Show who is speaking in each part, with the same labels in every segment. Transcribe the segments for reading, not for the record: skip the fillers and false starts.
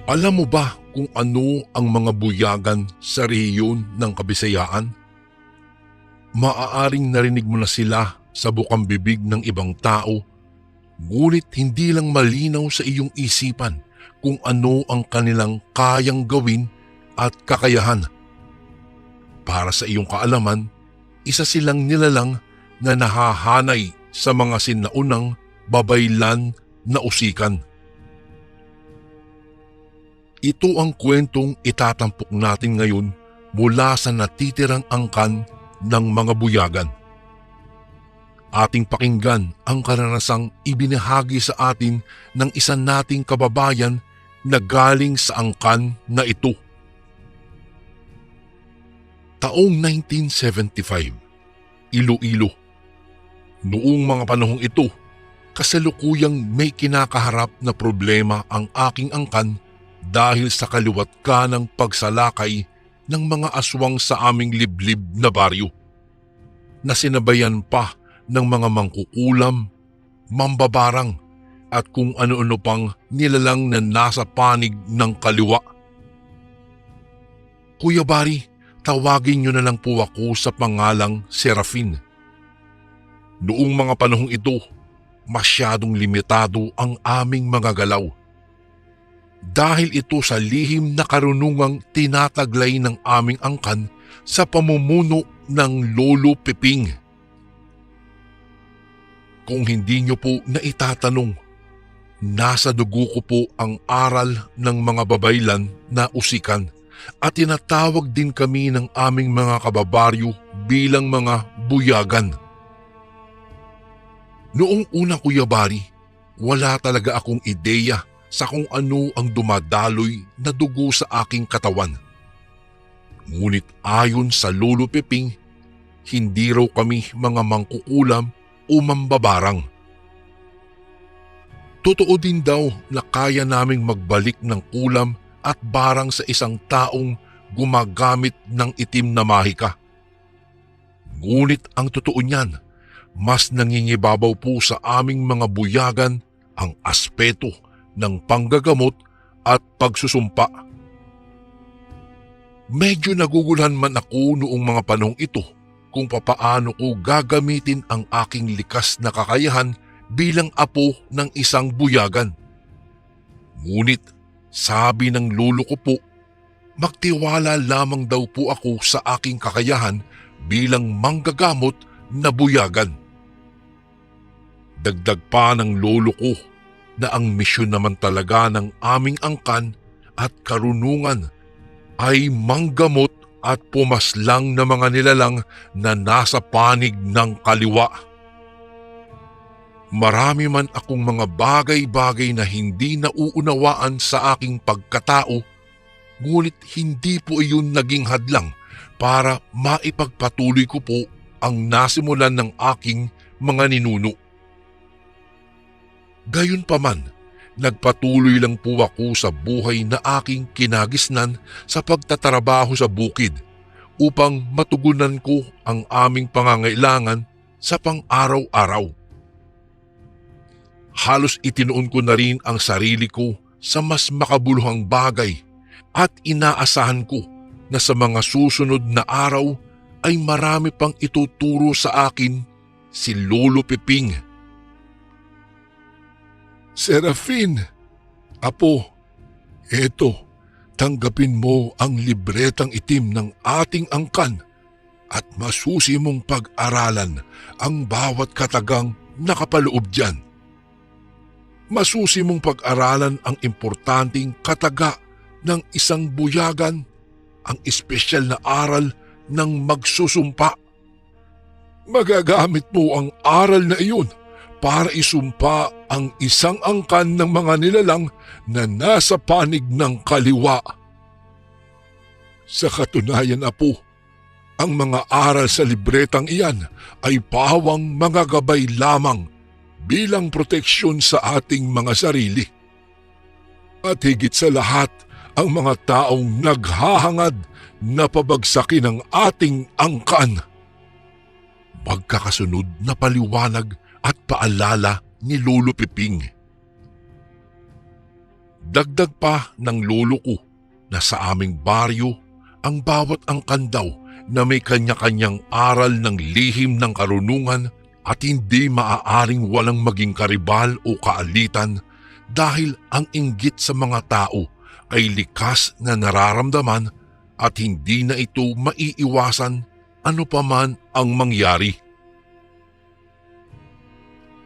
Speaker 1: Alam mo ba kung ano ang mga buyagan sa rehiyon ng Kabisayaan? Maaaring narinig mo na sila sa bukang bibig ng ibang tao, ngunit hindi lang malinaw sa iyong isipan kung ano ang kanilang kayang gawin at kakayahan. Para sa iyong kaalaman, isa silang nilalang na nahahanay sa mga sinaunang babaylan na usikan. Ito ang kwentong itatampok natin ngayon mula sa natitirang angkan ng mga buyagan. Ating pakinggan ang karanasang ibinahagi sa atin ng isa nating kababayan na galing sa angkan na ito. Taong 1975, Iloilo. Noong mga panahong ito, kasalukuyang may kinakaharap na problema ang aking angkan dahil sa kaliwat ka ng pagsalakay ng mga aswang sa aming liblib na baryo, na sinabayan pa ng mga mangkukulam, mambabarang at kung ano-ano pang nilalang na nasa panig ng kaliwa. Kuya Bari, tawagin niyo na lang po ako sa pangalang Serafin. Noong mga panahong ito, masyadong limitado ang aming mga galaw. Dahil ito sa lihim na karunungang tinataglay ng aming angkan sa pamumuno ng Lolo Piping. Kung hindi niyo po naitatanong, nasa dugo ko po ang aral ng mga babaylan na usikan at tinatawag din kami ng aming mga kababaryo bilang mga buyagan. Noong una, Kuya Bari, wala talaga akong ideya sa kung ano ang dumadaloy na dugo sa aking katawan. Ngunit ayon sa Lolo Piping, hindi raw kami mga mangkukulam o mambabarang. Totoo din daw na kaya naming magbalik ng kulam at barang sa isang taong gumagamit ng itim na mahika. Ngunit ang totoo niyan, mas nangingibabaw po sa aming mga buyagan ang aspeto ng panggagamot at pagsusumpa. Medyo naguguluhan man ako noong mga panahong ito kung papaano ko gagamitin ang aking likas na kakayahan bilang apo ng isang buyagan. Ngunit sabi ng lolo ko po, magtiwala lamang daw po ako sa aking kakayahan bilang manggagamot na buyagan. Dagdag pa ng lolo ko na ang misyon naman talaga ng aming angkan at karunungan ay manggamot at pumaslang na mga nilalang na nasa panig ng kaliwa. Marami man akong mga bagay-bagay na hindi nauunawaan sa aking pagkatao, ngunit hindi po iyon naging hadlang para maipagpatuloy ko po ang nasimulan ng aking mga ninuno. Gayunpaman, nagpatuloy lang po ako sa buhay na aking kinagisnan sa pagtatrabaho sa bukid upang matugunan ko ang aming pangangailangan sa pang-araw-araw. Halos itinuon ko na rin ang sarili ko sa mas makabuluhang bagay at inaasahan ko na sa mga susunod na araw ay marami pang ituturo sa akin si Lolo Piping. Serafin, apo, eto, tanggapin mo ang libretang itim ng ating angkan at masusi mong pag-aralan ang bawat katagang nakapaloob dyan. Masusi mong pag-aralan ang importanteng kataga ng isang buyagan, ang espesyal na aral ng magsusumpa. Magagamit mo ang aral na iyon para isumpa ang isang angkan ng mga nilalang na nasa panig ng kaliwa. Sa katunayan, apo, ang mga aral sa libretang iyan ay pawang mga gabay lamang bilang proteksyon sa ating mga sarili. At higit sa lahat, ang mga taong naghahangad na pabagsakin ang ating angkan. Magkakasunod na paliwanag at paalala ni Lolo Piping. Dagdag pa ng lolo ko na sa aming baryo ang bawat angkan daw na may kanya-kanyang aral ng lihim ng karunungan at hindi maaaring walang maging karibal o kaalitan dahil ang inggit sa mga tao ay likas na nararamdaman at hindi na ito maiiwasan ano pa man ang mangyari.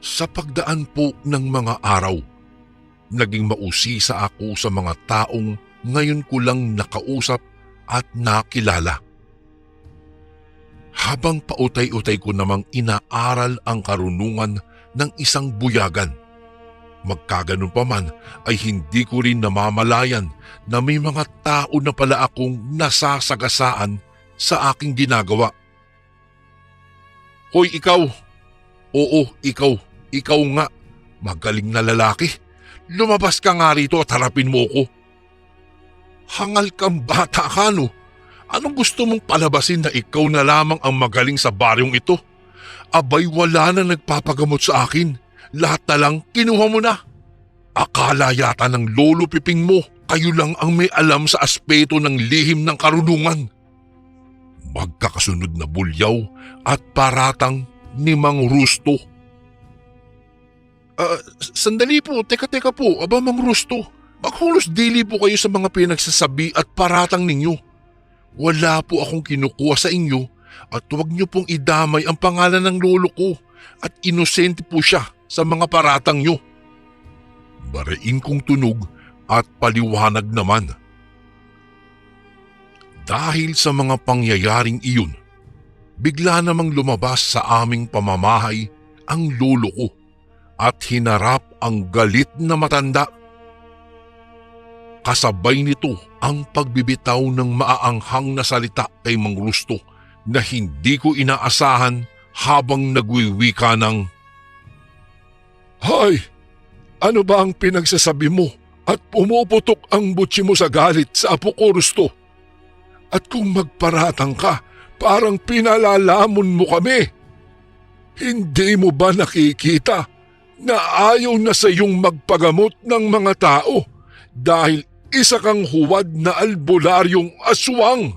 Speaker 1: Sa pagdaan po ng mga araw, naging mausisa ako sa mga taong ngayon ko lang nakausap at nakilala. Habang pautay-utay ko namang inaaral ang karunungan ng isang buyagan, magkaganon pa man ay hindi ko rin namamalayan na may mga tao na pala akong nasasagasaan sa aking ginagawa. Hoy ikaw! Oo, ikaw! Ikaw nga! Magaling na lalaki! Lumabas ka nga rito at harapin mo ko. Hangal kang bata ka no? Anong gusto mong palabasin na ikaw na lamang ang magaling sa baryong ito? Abay wala na nagpapagamot sa akin. Lahat na lang kinuha mo na. Akala yata ng lolo Piping mo, kayo lang ang may alam sa aspeto ng lihim ng karunungan. Magkakasunod na bulyaw at paratang ni Mang Rusto. Sandali po, teka po, aba Mang Rusto, maghulos dili po kayo sa mga pinagsasabi at paratang ninyo. Wala po akong kinukuha sa inyo at huwag niyo pong idamay ang pangalan ng lolo ko at inosente po siya sa mga paratang niyo. Barain kong tunog at paliwanag naman. Dahil sa mga pangyayaring iyon, bigla namang lumabas sa aming pamamahay ang lolo ko at hinarap ang galit na matanda. Kasabay nito ang pagbibitaw ng maaanghang na salita kay Mang Rusto na hindi ko inaasahan habang nagwiwika ng, "Hay! Ano ba ang pinagsasabi mo at pumuputok ang butsi mo sa galit sa apo ko Rusto? At kung magparatang ka, parang pinalalamon mo kami. Hindi mo ba nakikita na ayaw na sa iyong magpagamot ng mga tao dahil isa kang huwad na albularyong aswang?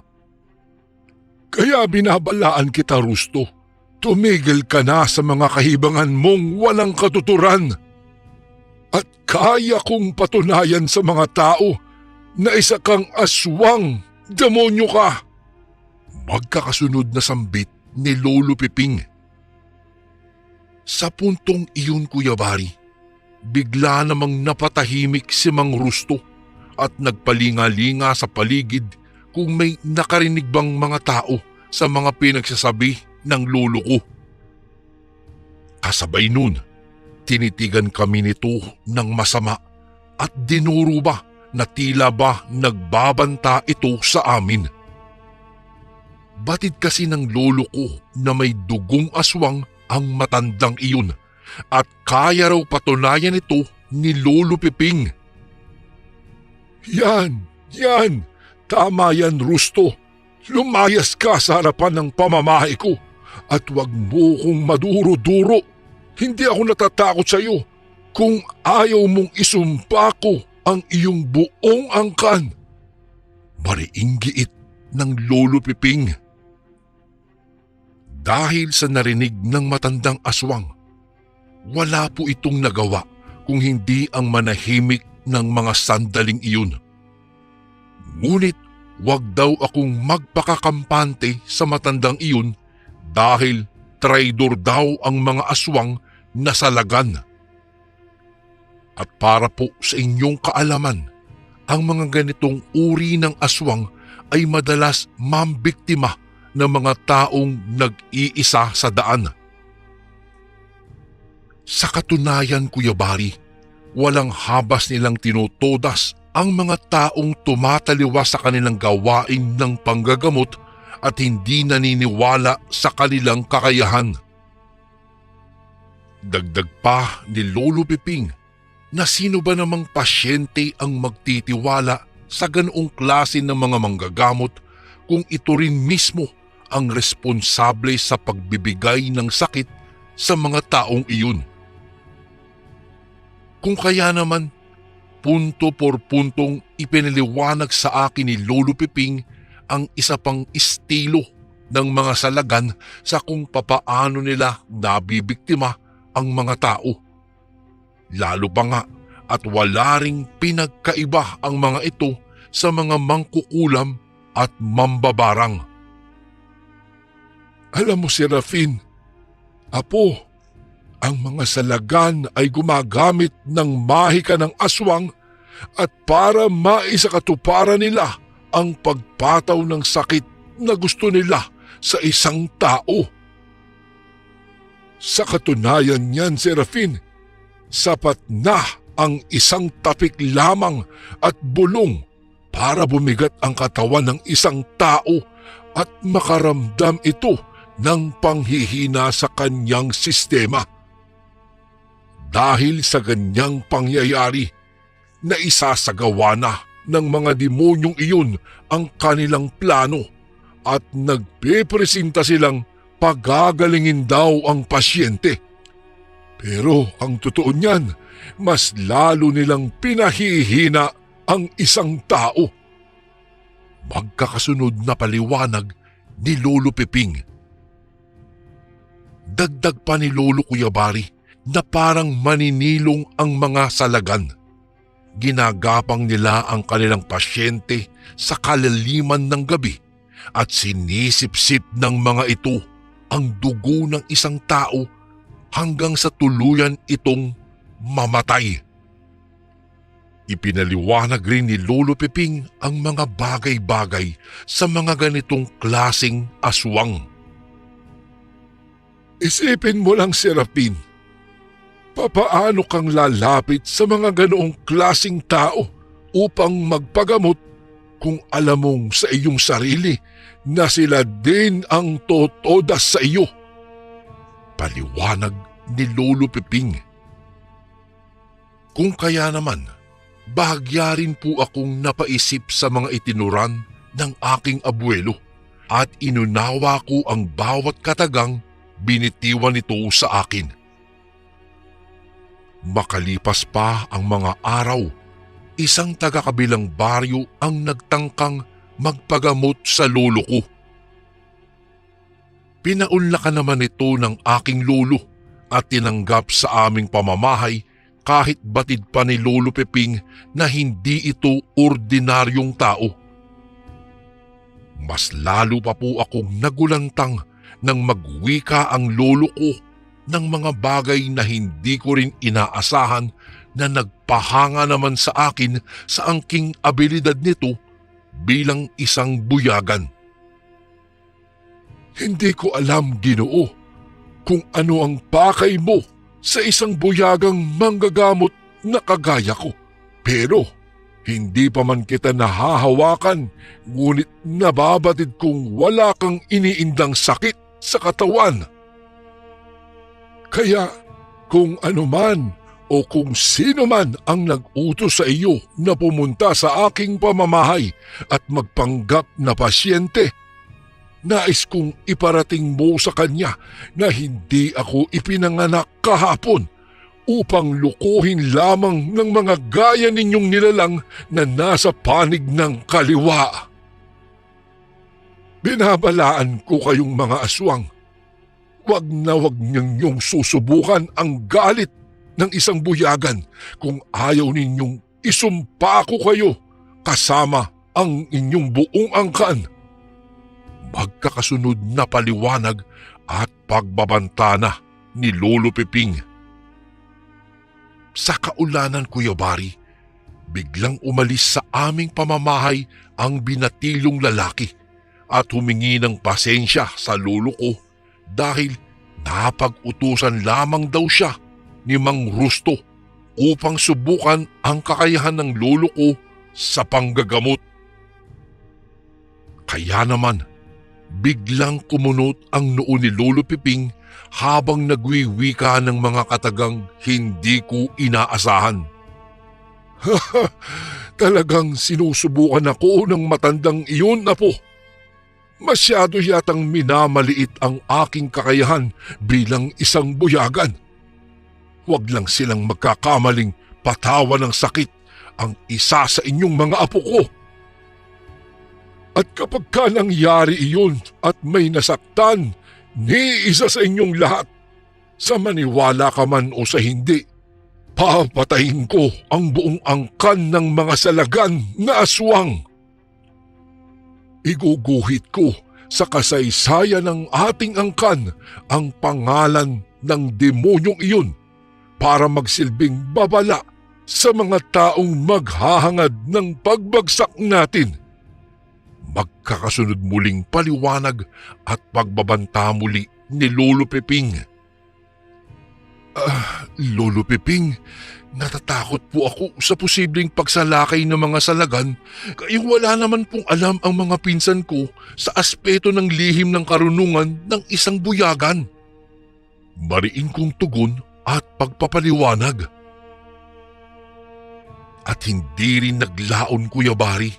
Speaker 1: Kaya binabalaan kita Rusto, tumigil ka na sa mga kahibangan mong walang katuturan. At kaya kong patunayan sa mga tao na isa kang aswang, demonyo ka." Magkakasunod na sambit ni Lolo Piping. Sa puntong iyon Kuya Bari, bigla namang napatahimik si Mang Rusto at nagpalinga-linga sa paligid kung may nakarinig bang mga tao sa mga pinagsasabi ng lolo ko. Kasabay nun, tinitigan kami nito ng masama at dinuro ba na tila ba nagbabanta ito sa amin. Batid kasi ng lolo ko na may dugong aswang ang matandang iyon at kaya raw patunayan ito ni Lolo Piping. Yan! Tama yan Rusto. Lumayas ka sa harapan ng pamamahay ko at wag mo kong maduro-duro. Hindi ako natatakot sa iyo kung ayaw mong isumpa ko ang iyong buong angkan. Mariing giit ng Lolo Piping. Dahil sa narinig ng matandang aswang, wala po itong nagawa kung hindi ang manahimik ng mga sandaling iyon. Ngunit wag daw akong magpakakampante sa matandang iyon dahil traidor daw ang mga aswang na salagan. At para po sa inyong kaalaman, ang mga ganitong uri ng aswang ay madalas mambiktima ng mga taong nag-iisa sa daan. Sa katunayan Kuya Bari, walang habas nilang tinutodas ang mga taong tumataliwas sa kanilang gawain ng panggagamot at hindi naniniwala sa kanilang kakayahan. Dagdag pa ni Lolo Piping na sino ba namang pasyente ang magtitiwala sa ganoong klase ng mga manggagamot kung ito rin mismo ang responsable sa pagbibigay ng sakit sa mga taong iyon. Kung kaya naman, punto por puntong ipinaliwanag sa akin ni Lolo Piping ang isa pang estilo ng mga salagan sa kung papaano nila nabibiktima ang mga tao. Lalo pa nga at wala ring pinagkaiba ang mga ito sa mga mangkukulam at mambabarang. Alam mo, Serafin, Apo, ang mga salagan ay gumagamit ng mahika ng aswang at para maisakatuparan nila ang pagpataw ng sakit na gusto nila sa isang tao. Sa katunayan niyan, Serafin, sapat na ang isang tapik lamang at bulong para bumigat ang katawan ng isang tao at makaramdam ito ng panghihina sa kanyang sistema. Dahil sa ganyang pangyayari, na isasagawa na ng mga demonyong iyon ang kanilang plano at nagpepresenta silang pagagalingin daw ang pasyente. Pero ang totoo niyan, mas lalo nilang pinahihina ang isang tao. Magkakasunod na paliwanag ni Lolo Piping. Dagdag pa ni Lolo Kuyabari na parang maninilong ang mga salagan. Ginagapang nila ang kanilang pasyente sa kalaliman ng gabi at sinisip-sip ng mga ito ang dugo ng isang tao hanggang sa tuluyan itong mamatay. Ipinaliwanag rin ni Lolo Piping ang mga bagay-bagay sa mga ganitong klaseng aswang. Isipin mo lang, Serafin, papaano kang lalapit sa mga ganoong klaseng tao upang magpagamot kung alam mong sa iyong sarili na sila din ang totodas sa iyo? Paliwanag ni Lolo Piping. Kung kaya naman, bahagya rin po akong napaisip sa mga itinuran ng aking abuelo at inunawa ko ang bawat katagang binitiwan nito sa akin. Makalipas pa ang mga araw, isang taga-kabilang baryo ang nagtangkang magpagamot sa lolo ko. Pinaunlakan naman ito ng aking lolo at tinanggap sa aming pamamahay kahit batid pa ni Lolo Piping na hindi ito ordinaryong tao. Mas lalo pa po akong nagulantang nang magwika ang lolo ko ng mga bagay na hindi ko rin inaasahan na nagpahanga naman sa akin sa angking abilidad nito bilang isang buyagan. Hindi ko alam, Ginoo, kung ano ang pakay mo sa isang buyagang manggagamot na kagaya ko. Pero hindi pa man kita nahahawakan, ngunit nababatid kong wala kang iniindang sakit sa katawan. Kaya kung ano man o kung sino man ang nag-utos sa iyo na pumunta sa aking pamamahay at magpanggap na pasyente, nais kong iparating mo sa kanya na hindi ako ipinanganak kahapon upang lukuhin lamang ng mga gaya ninyong nilalang na nasa panig ng kaliwa. Binabalaan ko kayong mga aswang, wag na wag ninyong susubukan ang galit ng isang buyagan kung ayaw ninyong isumpa ko kayo kasama ang inyong buong angkan. Magkakasunod na paliwanag at pagbabanta na ni Lolo Piping. Sa kaulanan, Kuya Bari, biglang umalis sa aming pamamahay ang binatilong lalaki at humingi ng pasensya sa lolo ko dahil napag-utusan lamang daw siya ni Mang Rusto upang subukan ang kakayahan ng lolo ko sa panggagamot. Kaya naman, biglang kumunot ang noo ni Lolo Piping habang nagwiwika ng mga katagang hindi ko inaasahan. Talagang sinusubukan ako ng matandang iyon, Apo. Masyado yatang minamaliit ang aking kakayahan bilang isang buyagan. Huwag lang silang magkakamaling patawan ng sakit ang isa sa inyong mga apo ko. At kapag ka nangyari iyon at may nasaktan ni isa sa inyong lahat, sa maniwala ka man o sa hindi, papatayin ko ang buong angkan ng mga salagan na aswang. Iguguhit ko sa kasaysayan ng ating angkan ang pangalan ng demonyong iyon para magsilbing babala sa mga taong maghahangad ng pagbagsak natin. Magkakasunod muling paliwanag at pagbabanta muli ni Lolo Peping. Lolo Peping, natatakot po ako sa posibleng pagsalakay ng mga salagan, kaya wala naman pong alam ang mga pinsan ko sa aspeto ng lihim ng karunungan ng isang buyagan. Mariin kong tugon at pagpapaliwanag. At hindi rin naglaon, Kuya Bari.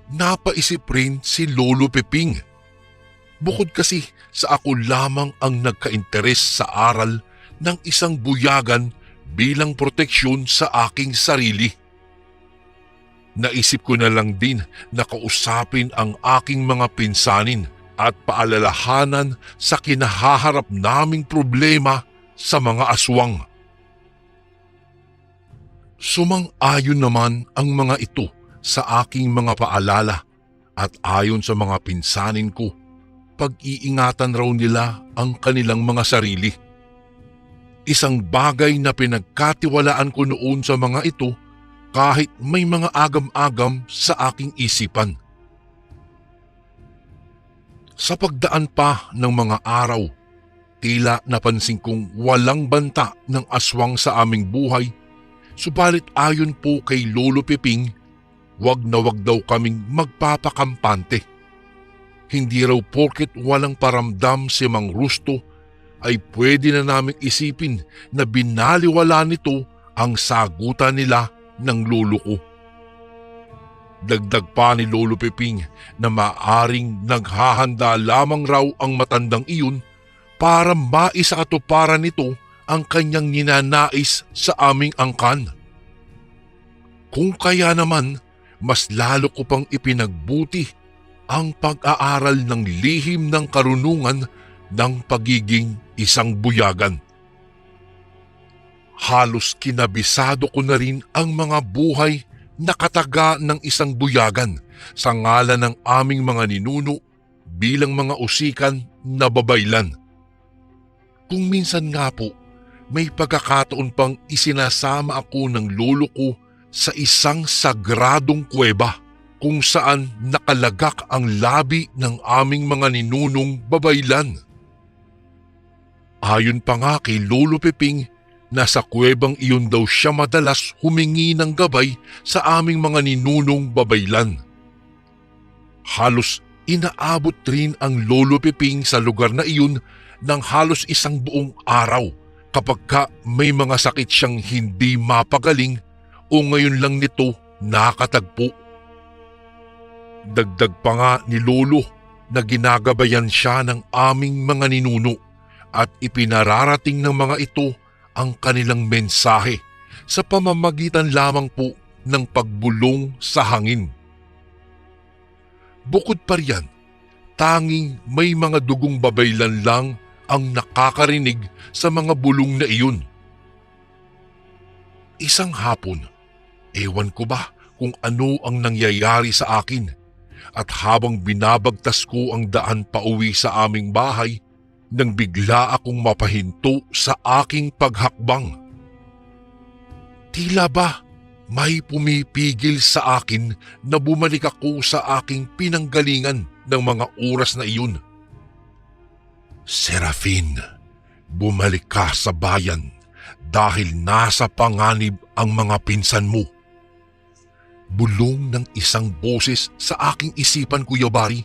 Speaker 1: Napaisip rin si Lolo Peping. Bukod kasi sa ako lamang ang nagka-interes sa aral ng isang buyagan bilang proteksyon sa aking sarili. Naisip ko na lang din na kausapin ang aking mga pinsanin at paalalahanan sa kinahaharap naming problema sa mga aswang. Sumang-ayon naman ang mga ito sa aking mga paalala at ayon sa mga pinsanin ko, pag-iingatan raw nila ang kanilang mga sarili. Isang bagay na pinagkatiwalaan ko noon sa mga ito kahit may mga agam-agam sa aking isipan. Sa pagdaan pa ng mga araw, tila napansin kong walang banta ng aswang sa aming buhay, subalit ayon po kay Lolo Peping, wag na wag daw kaming magpapakampante. Hindi raw porket walang paramdam si Mang Rusto ay pwede na naming isipin na binaliwala nito ang sagutan nila ng lolo ko. Dagdag pa ni Lolo Peping na maaring naghahanda lamang raw ang matandang iyon para maisakatuparan nito ang kanyang ninanais sa aming angkan. Kung kaya naman, mas lalo ko pang ipinagbuti ang pag-aaral ng lihim ng karunungan ng pagiging isang buyagan. Halos kinabisado ko na rin ang mga buhay na kataga ng isang buyagan sa ngalan ng aming mga ninuno bilang mga usikan na babaylan. Kung minsan nga po, may pagkakataon pang isinasama ako ng lolo ko sa isang sagradong kuweba kung saan nakalagak ang labi ng aming mga ninunong babaylan. Ayon pa nga kay Lolo Peping, nasa kuwebang iyon daw siya madalas humingi ng gabay sa aming mga ninunong babaylan. Halos inaabot rin ang Lolo Peping sa lugar na iyon ng halos isang buong araw kapag may mga sakit siyang hindi mapagaling o ngayon lang nito nakatagpo. Dagdag pa nga ni Lolo na ginagabayan siya ng aming mga ninuno at ipinararating ng mga ito ang kanilang mensahe sa pamamagitan lamang po ng pagbulong sa hangin. Bukod pa riyan, tanging may mga dugong babaylan lang ang nakakarinig sa mga bulong na iyon. Isang hapon, ewan ko ba kung ano ang nangyayari sa akin at habang binabagtas ko ang daan pauwi sa aming bahay nang bigla akong mapahinto sa aking paghakbang. Tila ba may pumipigil sa akin na bumalik ako sa aking pinanggalingan ng mga oras na iyon. Serafin, bumalik ka sa bayan dahil nasa panganib ang mga pinsan mo. Bulong ng isang boses sa aking isipan, Kuya Bari.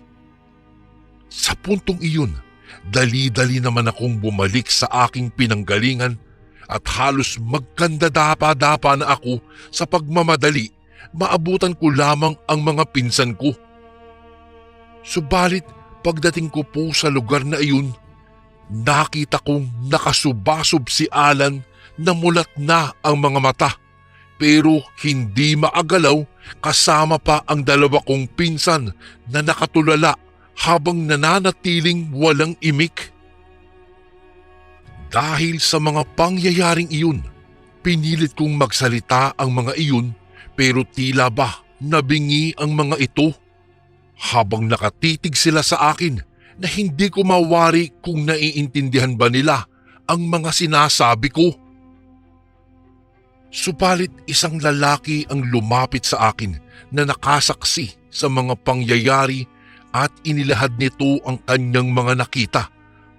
Speaker 1: Sa puntong iyon, dali-dali naman akong bumalik sa aking pinanggalingan at halos magkandadapa-dapa na ako sa pagmamadali, maabutan ko lamang ang mga pinsan ko. Subalit pagdating ko po sa lugar na iyon, nakita kong nakasubasob si Alan na mulat na ang mga mata, pero hindi maagalaw kasama pa ang dalawa kong pinsan na nakatulala habang nananatiling walang imik. Dahil sa mga pangyayaring iyon, pinilit kong magsalita ang mga iyon pero tila ba nabingi ang mga ito. Habang nakatitig sila sa akin na hindi ko mawari kung naiintindihan ba nila ang mga sinasabi ko. Subalit isang lalaki ang lumapit sa akin na nakasaksi sa mga pangyayari at inilahad nito ang kanyang mga nakita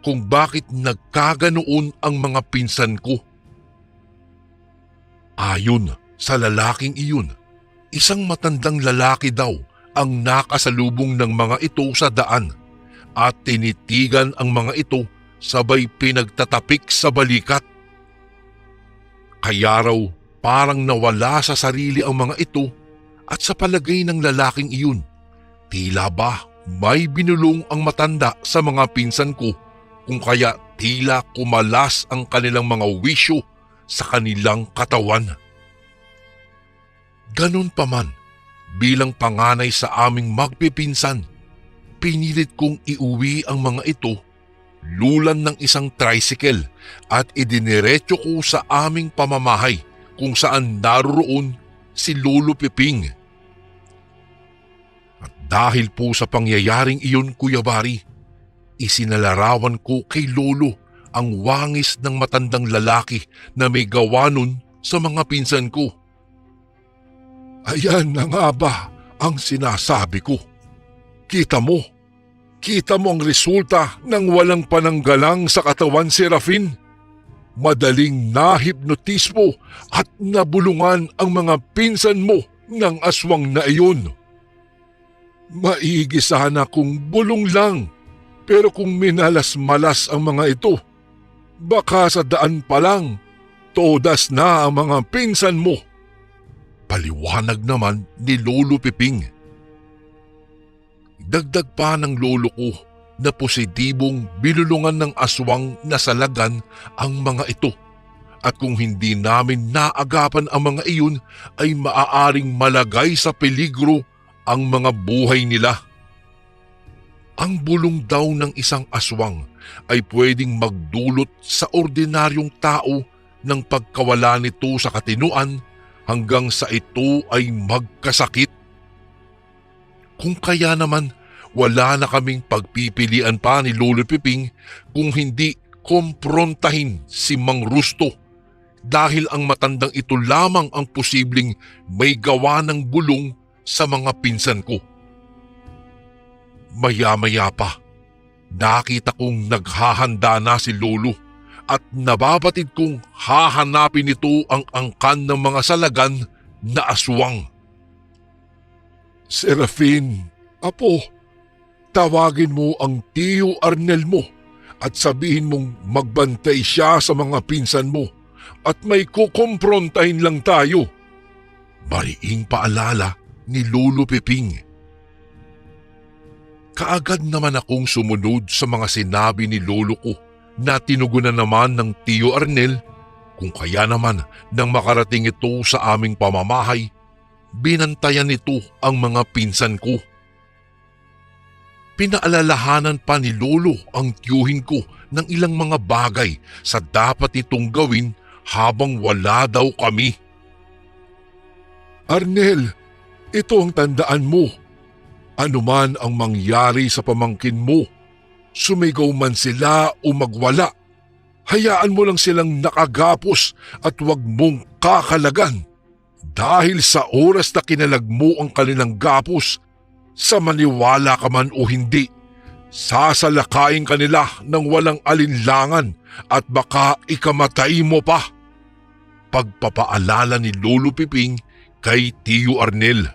Speaker 1: kung bakit nagkaganoon ang mga pinsan ko. Ayon sa lalaking iyon, isang matandang lalaki daw ang nakasalubong ng mga ito sa daan at tinitigan ang mga ito sabay pinagtatapik sa balikat. Kaya raw parang nawala sa sarili ang mga ito at sa palagay ng lalaking iyon, tila ba may binulong ang matanda sa mga pinsan ko kung kaya tila kumalas ang kanilang mga wisyo sa kanilang katawan. Ganun pa man, bilang panganay sa aming magpipinsan, pinilit kong iuwi ang mga ito lulan ng isang tricycle at idiniretso ko sa aming pamamahay kung saan naroon si Lolo Piping. At dahil po sa pangyayaring iyon, Kuya Bari, isinalarawan ko kay Lolo ang wangis ng matandang lalaki na may gawa nun sa mga pinsan ko. Ayan na nga ba ang sinasabi ko? Kita mo ang resulta ng walang pananggalang sa katawan, Serafin. Madaling nahipnotismo at nabulungan ang mga pinsan mo ng aswang na iyon. Maigi sana kung bulong lang, pero kung minalas-malas ang mga ito, baka sa daan pa lang, todas na ang mga pinsan mo. Paliwanag naman ni Lolo Piping. Dagdag pa ng lolo ko na positibong binulungan ng aswang na salagan ang mga ito at kung hindi namin naagapan ang mga iyon ay maaaring malagay sa peligro ang mga buhay nila. Ang bulong daw ng isang aswang ay pwedeng magdulot sa ordinaryong tao ng pagkawala nito sa katinuan hanggang sa ito ay magkasakit. Kung kaya naman, wala na kaming pagpipilian pa ni Lolo Piping kung hindi komprontahin si Mang Rusto dahil ang matandang ito lamang ang posibleng may gawa ng bulong sa mga pinsan ko. Maya-maya pa, nakita kong naghahanda na si Lolo at nababatid kong hahanapin ito ang angkan ng mga salagan na aswang. Serafin, apo, tawagin mo ang Tiyo Arnel mo at sabihin mong magbantay siya sa mga pinsan mo at may kukumprontahin lang tayo. Mariing paalala ni Lolo Piping. Kaagad naman akong sumunod sa mga sinabi ni Lolo ko na tinugunan naman ng Tiyo Arnel kung kaya naman nang makarating ito sa aming pamamahay, binantayan nito ang mga pinsan ko. Pinaalalahanan pa ni Lolo ang tiyuhin ko ng ilang mga bagay sa dapat itong gawin habang wala daw kami. Arnel, ito ang tandaan mo. Ano man ang mangyari sa pamangkin mo, sumigaw man sila o magwala, hayaan mo lang silang nakagapos at huwag mong kakalagan. Dahil sa oras na kinalag mo ang kanilang gapos, sa maniwala ka man o hindi, sasalakayin ka nila ng walang alinlangan at baka ikamatay mo pa. Pagpapaalala ni Lolo Piping kay Tiyo Arnel.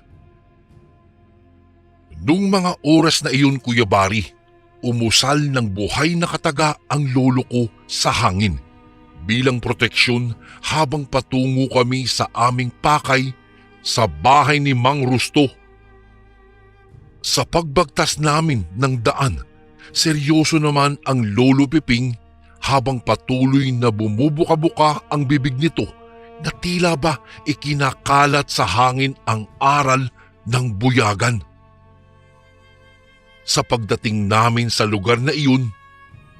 Speaker 1: Nung mga oras na iyon, Kuya Bari, umusal ng buhay na kataga ang lolo ko sa hangin bilang proteksyon habang patungo kami sa aming pakay sa bahay ni Mang Rusto. Sa pagbagtas namin ng daan, seryoso naman ang Lolo Piping habang patuloy na bumubuka-buka ang bibig nito na tila ba ikinakalat sa hangin ang aral ng buyagan. Sa pagdating namin sa lugar na iyon,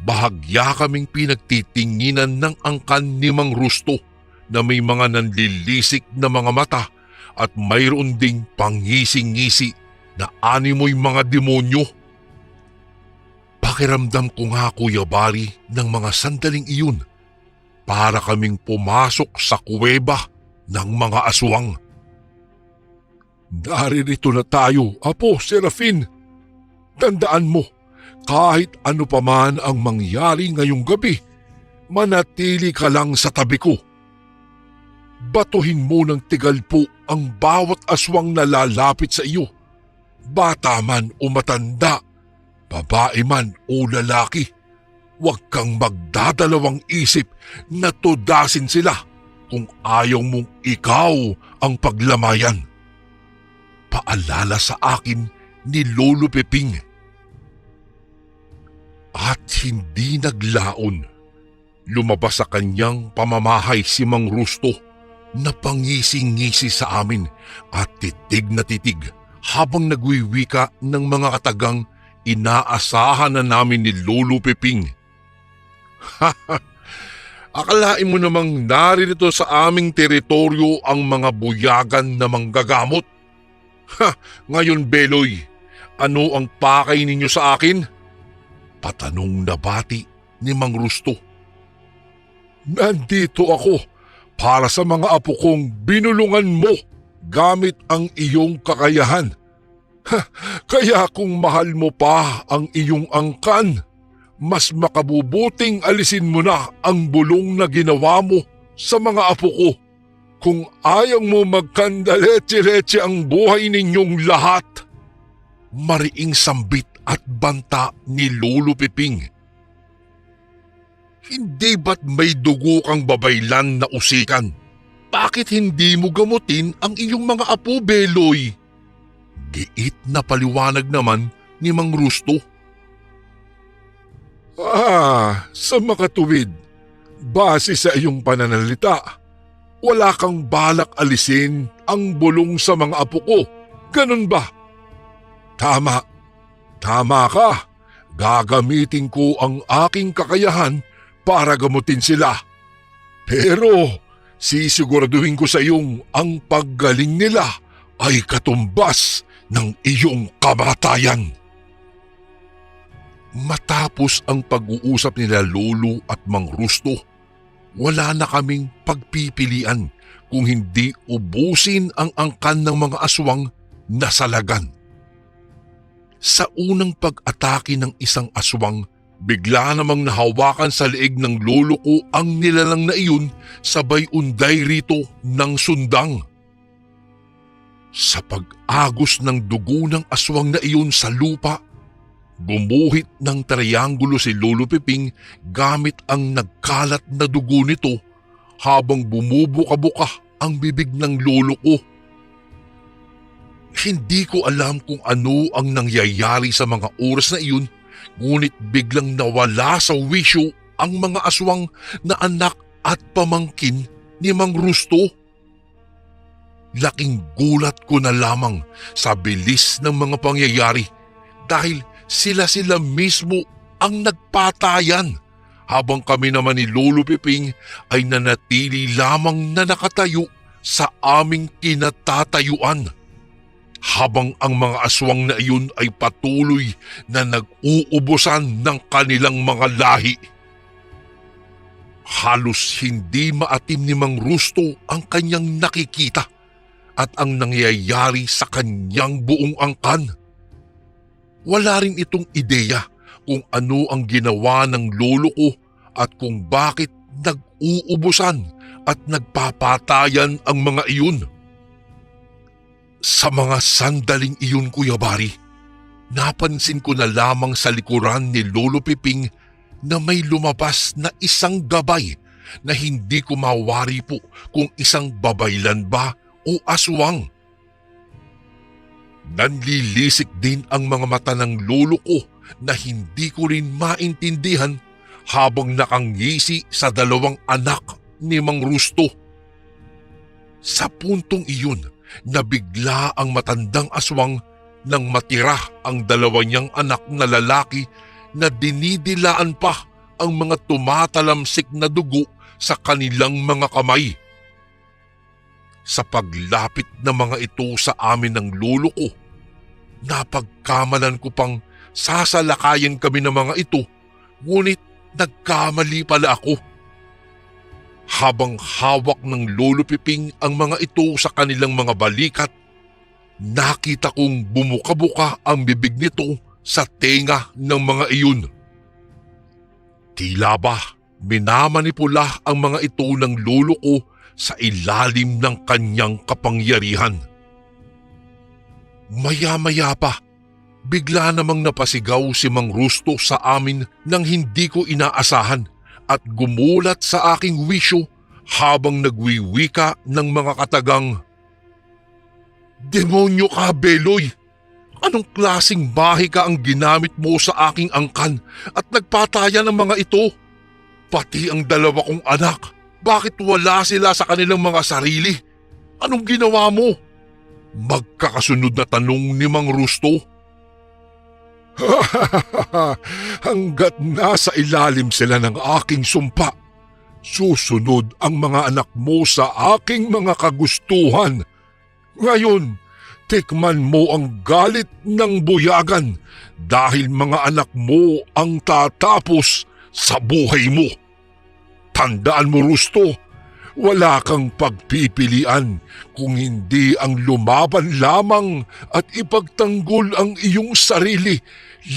Speaker 1: bahagya kaming pinagtitinginan ng angkan ni Mang Rusto na may mga nanlilisik na mga mata at mayroon ding pangising-ngisi na animoy mga demonyo. Pakiramdam ko nga, Kuya Bari, ng mga sandaling iyon para kaming pumasok sa kuweba ng mga aswang. Naririto na tayo, Apo Serafin. Tandaan mo, kahit ano pa man ang mangyari ngayong gabi, manatili ka lang sa tabi ko. Batuhin mo ng tigalpo ang bawat aswang na lalapit sa iyo, bata man o matanda, babae man o lalaki. Huwag kang magdadalawang isip na tudasin sila kung ayaw mong ikaw ang paglamayan. Paalala sa akin ni Lolo Peping. At hindi naglaon. Lumabas sa kanyang pamamahay si Mang Rusto na pangising-ngisi sa amin at titig na titig habang nagwiwika ng mga katagang inaasahan na namin ni Lolo Peping. Akalain mo namang naririto sa aming teritoryo ang mga buyagan na manggagamot? Ngayon, Beloy, ano ang pakay ninyo sa akin? Patanong na bati ni Mang Rusto. Nandito ako para sa mga apo kong binulungan mo gamit ang iyong kakayahan. Kaya kung mahal mo pa ang iyong angkan, mas makabubuting alisin mo na ang bulong na ginawa mo sa mga apo ko. Kung ayaw mo magkandaletse-letse ang buhay ninyong lahat. Mariing sambit at banta ni Lolo Peping. Hindi ba't may dugo kang babaylan na usikan? Bakit hindi mo gamutin ang iyong mga apo, Beloy? Giit na paliwanag naman ni Mang Rusto. Sa makatuwid, base sa iyong pananalita, wala kang balak alisin ang bulong sa mga apo ko, ganun ba? Tama ka. Gagamitin ko ang aking kakayahan para gamutin sila. Pero sisiguraduhin ko sa iyong ang paggaling nila ay katumbas ng iyong kamatayan. Matapos ang pag-uusap nila Lolo at Mang Rusto, wala na kaming pagpipilian kung hindi ubusin ang angkan ng mga aswang na salagan. Sa unang pag-atake ng isang aswang, bigla namang nahawakan sa leeg ng lolo ko ang nilalang na iyon sabay unday rito ng sundang. Sa pag-agos ng dugo ng aswang na iyon sa lupa, gumuhit ng trianggulo si Lolo Peping gamit ang nagkalat na dugo nito habang bumubuka-buka ang bibig ng lolo ko. Hindi ko alam kung ano ang nangyayari sa mga oras na iyon, ngunit biglang nawala sa wisyo ang mga aswang na anak at pamangkin ni Mang Rusto. Laking gulat ko na lamang sa bilis ng mga pangyayari dahil sila mismo ang nagpatayan habang kami naman ni Lolo Peping ay nanatili lamang na nakatayo sa aming kinatatayuan habang ang mga aswang na iyon ay patuloy na nag-uubusan ng kanilang mga lahi. Halos hindi maatim ni Mang Rusto ang kanyang nakikita at ang nangyayari sa kanyang buong angkan. Wala rin itong ideya kung ano ang ginawa ng lolo ko at kung bakit nag-uubusan at nagpapatayan ang mga iyon. Sa mga sandaling iyon, Kuya Bari, napansin ko na lamang sa likuran ni Lolo Peping na may lumabas na isang gabay na hindi ko mawari po kung isang babaylan ba o aswang. Nanlilisik din ang mga mata ng lolo ko na hindi ko rin maintindihan habang nakangisi sa dalawang anak ni Mang Rusto. Sa puntong iyon, nabigla ang matandang aswang nang matira ang dalawa niyang anak na lalaki na dinidilaan pa ang mga tumatalamsik na dugo sa kanilang mga kamay. Sa paglapit ng mga ito sa amin ng lolo ko, napagkamalan ko pang sasalakayin kami ng mga ito, ngunit nagkamali pala ako. Habang hawak ng lolo Piping ang mga ito sa kanilang mga balikat, nakita kong bumuka-buka ang bibig nito sa tenga ng mga iyon. Tila ba minamanipula ang mga ito ng lolo ko sa ilalim ng kanyang kapangyarihan. Maya-maya pa, bigla namang napasigaw si Mang Rusto sa amin nang hindi ko inaasahan at gumulat sa aking wisyo habang nagwiwika ng mga katagang, "Demonyo ka, Beloy! Anong klaseng bahay ka ang ginamit mo sa aking angkan at nagpataya ng mga ito? Pati ang dalawa kong anak, bakit wala sila sa kanilang mga sarili? Anong ginawa mo?" Magkakasunod na tanong ni Mang Rusto. "Hanggat nasa ilalim sila ng aking sumpa, susunod ang mga anak mo sa aking mga kagustuhan. Ngayon, tikman mo ang galit ng buyagan dahil mga anak mo ang tatapos sa buhay mo. Tandaan mo, Rusto, wala kang pagpipilian kung hindi ang lumaban lamang at ipagtanggol ang iyong sarili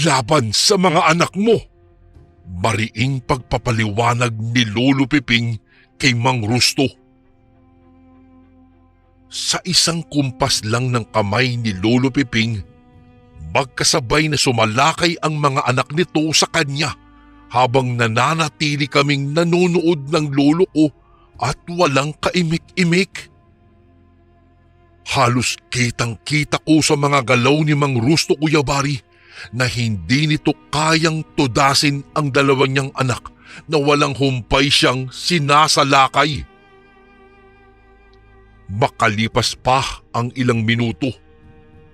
Speaker 1: laban sa mga anak mo." Mariing pagpapaliwanag ni Lolo Piping kay Mang Rusto. Sa isang kumpas lang ng kamay ni Lolo Piping, magkasabay na sumalakay ang mga anak nito sa kanya habang nananatili kaming nanonood ng lolo ko at walang kaimik-imik. Halos kitang-kita ko sa mga galaw ni Mang Rusto Kuyabari na hindi nito kayang tudasin ang dalawa niyang anak na walang humpay siyang sinasalakay. Makalipas pa ang ilang minuto,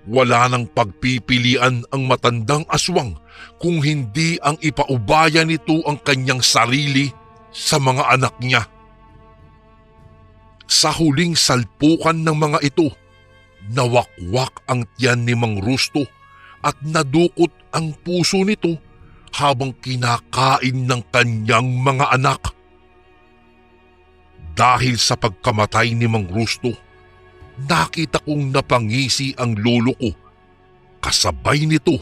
Speaker 1: wala nang pagpipilian ang matandang aswang kung hindi ang ipaubaya nito ang kanyang sarili sa mga anak niya. Sa huling salpukan ng mga ito, nawakwak ang tiyan ni Mang Rusto at nadukot ang puso nito habang kinakain ng kanyang mga anak. Dahil sa pagkamatay ni Mang Rusto, nakita kong napangisi ang lolo ko. Kasabay nito,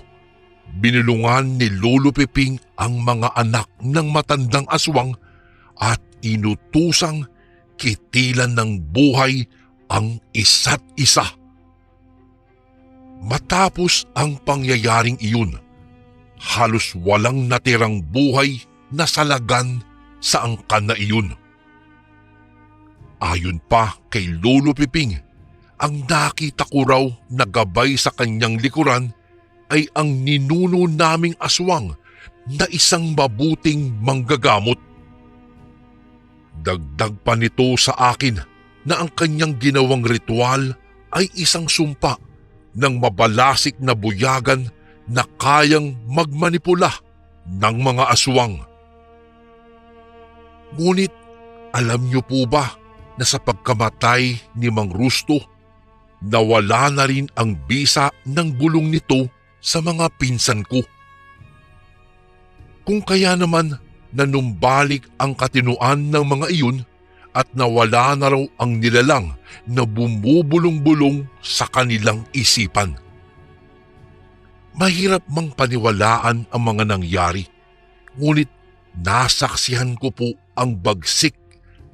Speaker 1: binulungan ni Lolo Piping ang mga anak ng matandang aswang at inutusang kitilan ng buhay ang isa't isa. Matapos ang pangyayaring iyon, halos walang natirang buhay na salagan sa angkan na iyon. Ayon pa kay Lolo Piping, ang nakita ko raw na gabay sa kanyang likuran ay ang ninuno naming aswang na isang mabuting manggagamot. Dagdag pa nito sa akin na ang kanyang ginawang ritual ay isang sumpa ng mabalasik na buyagan na kayang magmanipula ng mga aswang. Ngunit alam niyo po ba na sa pagkamatay ni Mang Rusto, nawala na rin ang bisa ng bulong nito sa mga pinsan ko? Kung kaya naman nanumbalik ang katinuan ng mga iyon at nawala na raw ang nilalang na bumubulong-bulong sa kanilang isipan. Mahirap mang paniwalaan ang mga nangyari, ngunit nasaksihan ko po ang bagsik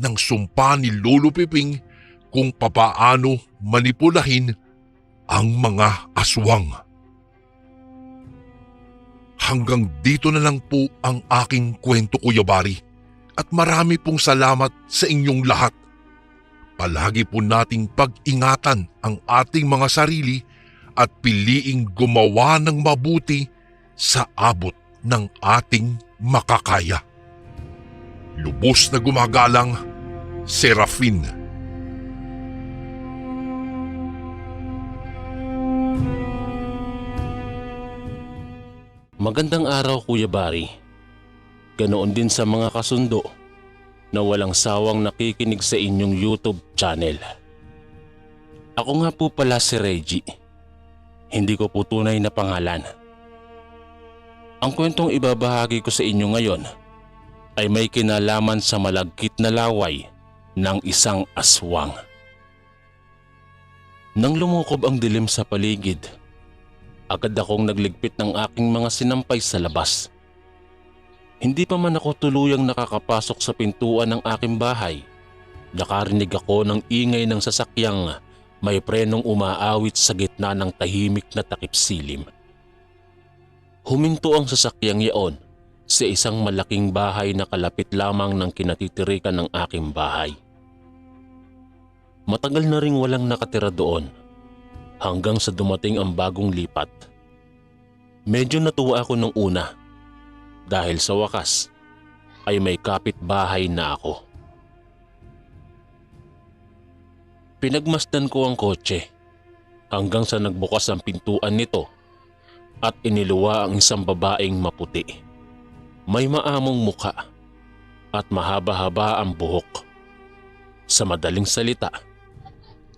Speaker 1: ng sumpa ni Lolo Piping kung papaano manipulahin ang mga aswang. Hanggang dito na lang po ang aking kwento, Kuya Bari, at marami pong salamat sa inyong lahat. Palagi po nating pag-ingatan ang ating mga sarili at piliing gumawa ng mabuti sa abot ng ating makakaya. Lubos na gumagalang, Serafin.
Speaker 2: Magandang araw Kuya Barry. Ganoon din sa mga kasundo na walang sawang nakikinig sa inyong YouTube channel. Ako nga po pala si Reggie. Hindi ko po tunay na pangalan. Ang kwentong ibabahagi ko sa inyo ngayon ay may kinalaman sa malagkit na laway ng isang aswang. Nang lumukob ang dilim sa paligid, agad akong nagligpit ng aking mga sinampay sa labas. Hindi pa man ako tuluyang nakakapasok sa pintuan ng aking bahay, nakarinig ako ng ingay ng sasakyang may prenong umaawit sa gitna ng tahimik na takip silim. Huminto ang sasakyang yaon sa isang malaking bahay na kalapit lamang ng kinatitirikan ng aking bahay. Matagal na ring walang nakatira doon hanggang sa dumating ang bagong lipat. Medyo natuwa ako nung una dahil sa wakas ay may kapitbahay na ako. Pinagmasdan ko ang kotse hanggang sa nagbukas ang pintuan nito at iniluwa ang isang babaeng maputi. May maamong muka at mahaba-haba ang buhok. Sa madaling salita,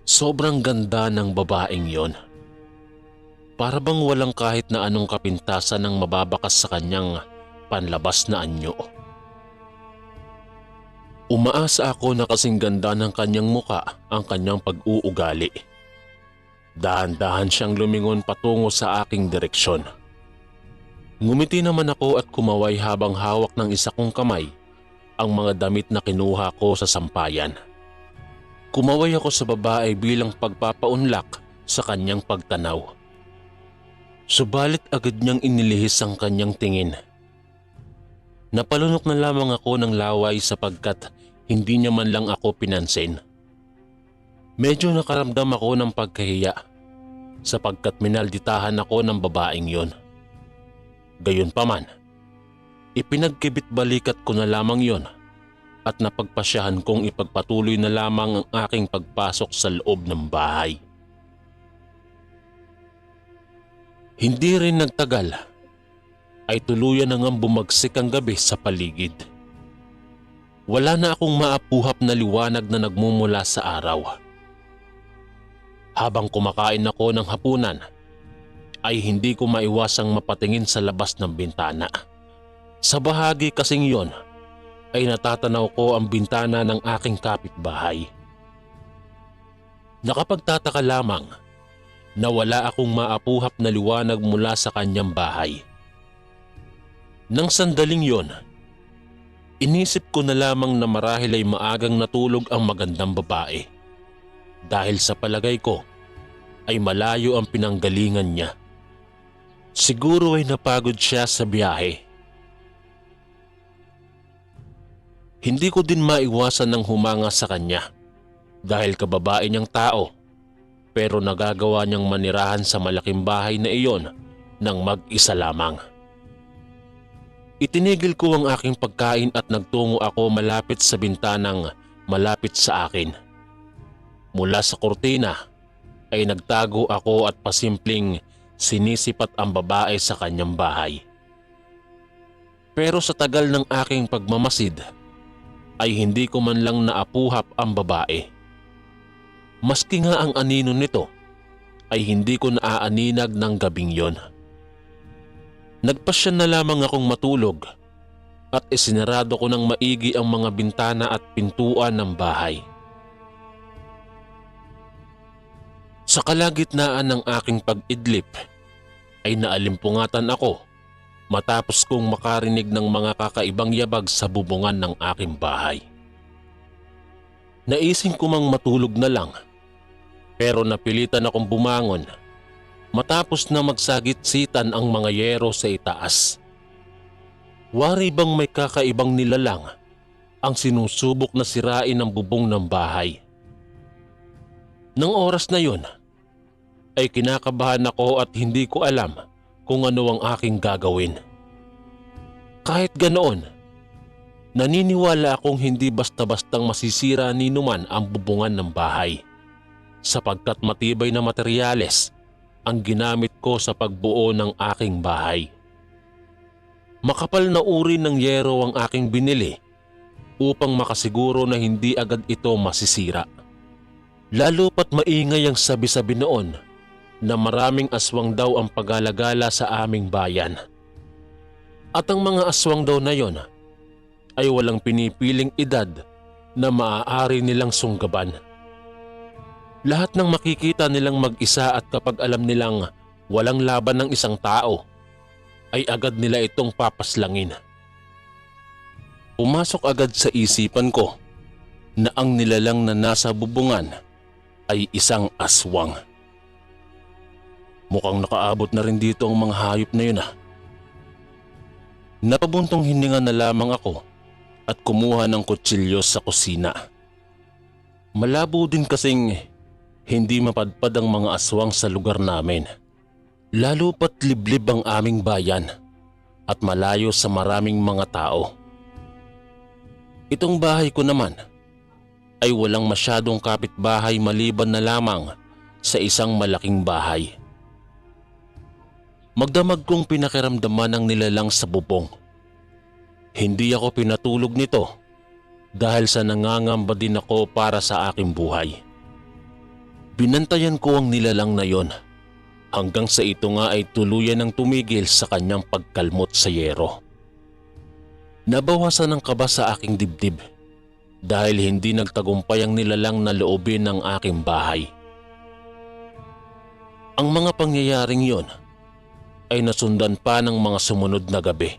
Speaker 2: sobrang ganda ng babaeng yon. Para bang walang kahit na anong kapintasan ng mababakas sa kanyang panlabas na anyo. Umaasa ako na kasing ganda ng kanyang muka ang kanyang pag-uugali. Dahan-dahan siyang lumingon patungo sa aking direksyon. Ngumiti naman ako at kumaway habang hawak ng isa kong kamay ang mga damit na kinuha ko sa sampayan. Kumaway ako sa babae bilang pagpapaunlak sa kanyang pagtanaw. Subalit agad niyang inilihis ang kanyang tingin. Napalunok na lamang ako ng laway sapagkat hindi niya man lang ako pinansin. Medyo nakaramdam ako ng pagkahiya sapagkat minalditahan ako ng babaeng yon. Gayunpaman, ipinagkibit balikat ko na lamang yon at napagpasyahan kong ipagpatuloy na lamang ang aking pagpasok sa loob ng bahay. Hindi rin nagtagal ay tuluyan na ngang bumagsik ang gabi sa paligid. Wala na akong maapuhap na liwanag na nagmumula sa araw. Habang kumakain ako ng hapunan, ay hindi ko maiwasang mapatingin sa labas ng bintana. Sa bahagi kasing yon, ay natatanaw ko ang bintana ng aking kapitbahay. Nakapagtataka lamang na wala akong maapuhap na liwanag mula sa kanyang bahay. Nang sandaling yon, inisip ko na lamang na marahil ay maagang natulog ang magandang babae. Dahil sa palagay ko ay malayo ang pinanggalingan niya. Siguro ay napagod siya sa biyahe. Hindi ko din maiwasan ng humanga sa kanya dahil kababae niyang tao pero nagagawa niyang manirahan sa malaking bahay na iyon ng mag-isa lamang. Itinigil ko ang aking pagkain at nagtungo ako malapit sa bintanang malapit sa akin. Mula sa kurtina ay nagtago ako at pasimpleng sinisipat ang babae sa kanyang bahay. Pero sa tagal ng aking pagmamasid ay hindi ko man lang naapuhap ang babae. Maski nga ang anino nito ay hindi ko naaaninag ng gabing yon. Nagpasya na lamang akong matulog at isinarado ko ng maigi ang mga bintana at pintuan ng bahay. Sa kalagitnaan ng aking pag-idlip ay naalimpungatan ako matapos kong makarinig ng mga kakaibang yabag sa bubungan ng aking bahay. Naising ko mang matulog na lang pero napilitan akong bumangon matapos na magsagit-sitan ang mga yero sa itaas. Wari bang may kakaibang nilalang ang sinusubok na sirain ang bubong ng bahay. Nang oras na yun ay kinakabahan ako at hindi ko alam kung ano ang aking gagawin. Kahit ganoon, naniniwala akong hindi basta-bastang masisira ni numan ang bubungan ng bahay sapagkat matibay na materyales ang ginamit ko sa pagbuo ng aking bahay. Makapal na uri ng yero ang aking binili upang makasiguro na hindi agad ito masisira. Lalo pat maingay ang sabi-sabi noon na maraming aswang daw ang pagala-gala sa aming bayan. At ang mga aswang daw na yon ay walang pinipiling edad na maaari nilang sunggaban. Lahat ng makikita nilang mag-isa at kapag alam nilang walang laban ng isang tao, ay agad nila itong papaslangin. Pumasok agad sa isipan ko na ang nilalang na nasa bubungan ay isang aswang. Mukhang nakaabot na rin dito ang mga hayop na yun. Napabuntong hininga na lamang ako at kumuha ng kutsilyo sa kusina. Malabo din kasing hindi mapadpad ang mga aswang sa lugar namin. Lalo pat liblib ang aming bayan at malayo sa maraming mga tao. Itong bahay ko naman ay walang masyadong kapitbahay maliban na lamang sa isang malaking bahay. Magdamag kong pinakiramdaman ang nilalang sa bubong. Hindi ako pinatulog nito dahil sa nangangamba din ako para sa aking buhay. Binantayan ko ang nilalang na yon hanggang sa ito nga ay tuluyan ng tumigil sa kanyang pagkalmot sa yero. Nabawasan ng kaba sa aking dibdib dahil hindi nagtagumpay ang nilalang na loobin ng aking bahay. Ang mga pangyayaring yon ay nasundan pa ng mga sumunod na gabi.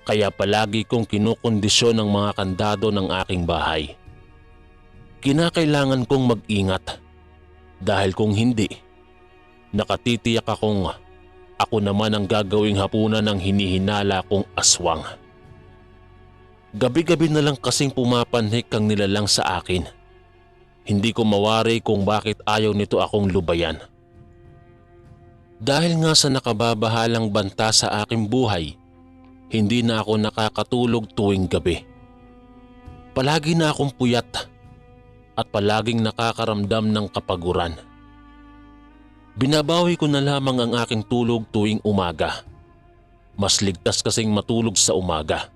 Speaker 2: Kaya palagi kong kinukondisyon ang mga kandado ng aking bahay. Kinakailangan kong mag-ingat dahil kung hindi, nakatitiyak akong ako naman ang gagawing hapunan ng hinihinala kong aswang. Gabi-gabi na lang kasing pumapanhik ang nilalang sa akin. Hindi ko mawari kung bakit ayaw nito akong lubayan. Dahil nga sa nakababahalang banta sa aking buhay, hindi na ako nakakatulog tuwing gabi. Palagi na akong puyat at palaging nakakaramdam ng kapaguran. Binabawi ko na lamang ang aking tulog tuwing umaga. Mas ligtas kasing matulog sa umaga.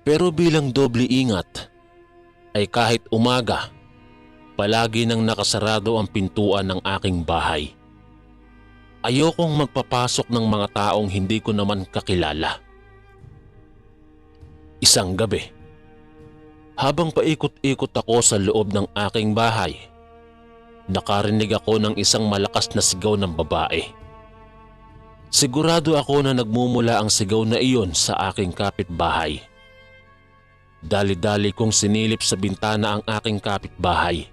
Speaker 2: Pero bilang doble ingat, ay kahit umaga, palagi nang nakasarado ang pintuan ng aking bahay. Ayokong magpapasok ng mga taong hindi ko naman kakilala. Isang gabi, habang paikot-ikot ako sa loob ng aking bahay, nakarinig ako ng isang malakas na sigaw ng babae. Sigurado ako na nagmumula ang sigaw na iyon sa aking kapitbahay. Dali-dali kong sinilip sa bintana ang aking kapitbahay.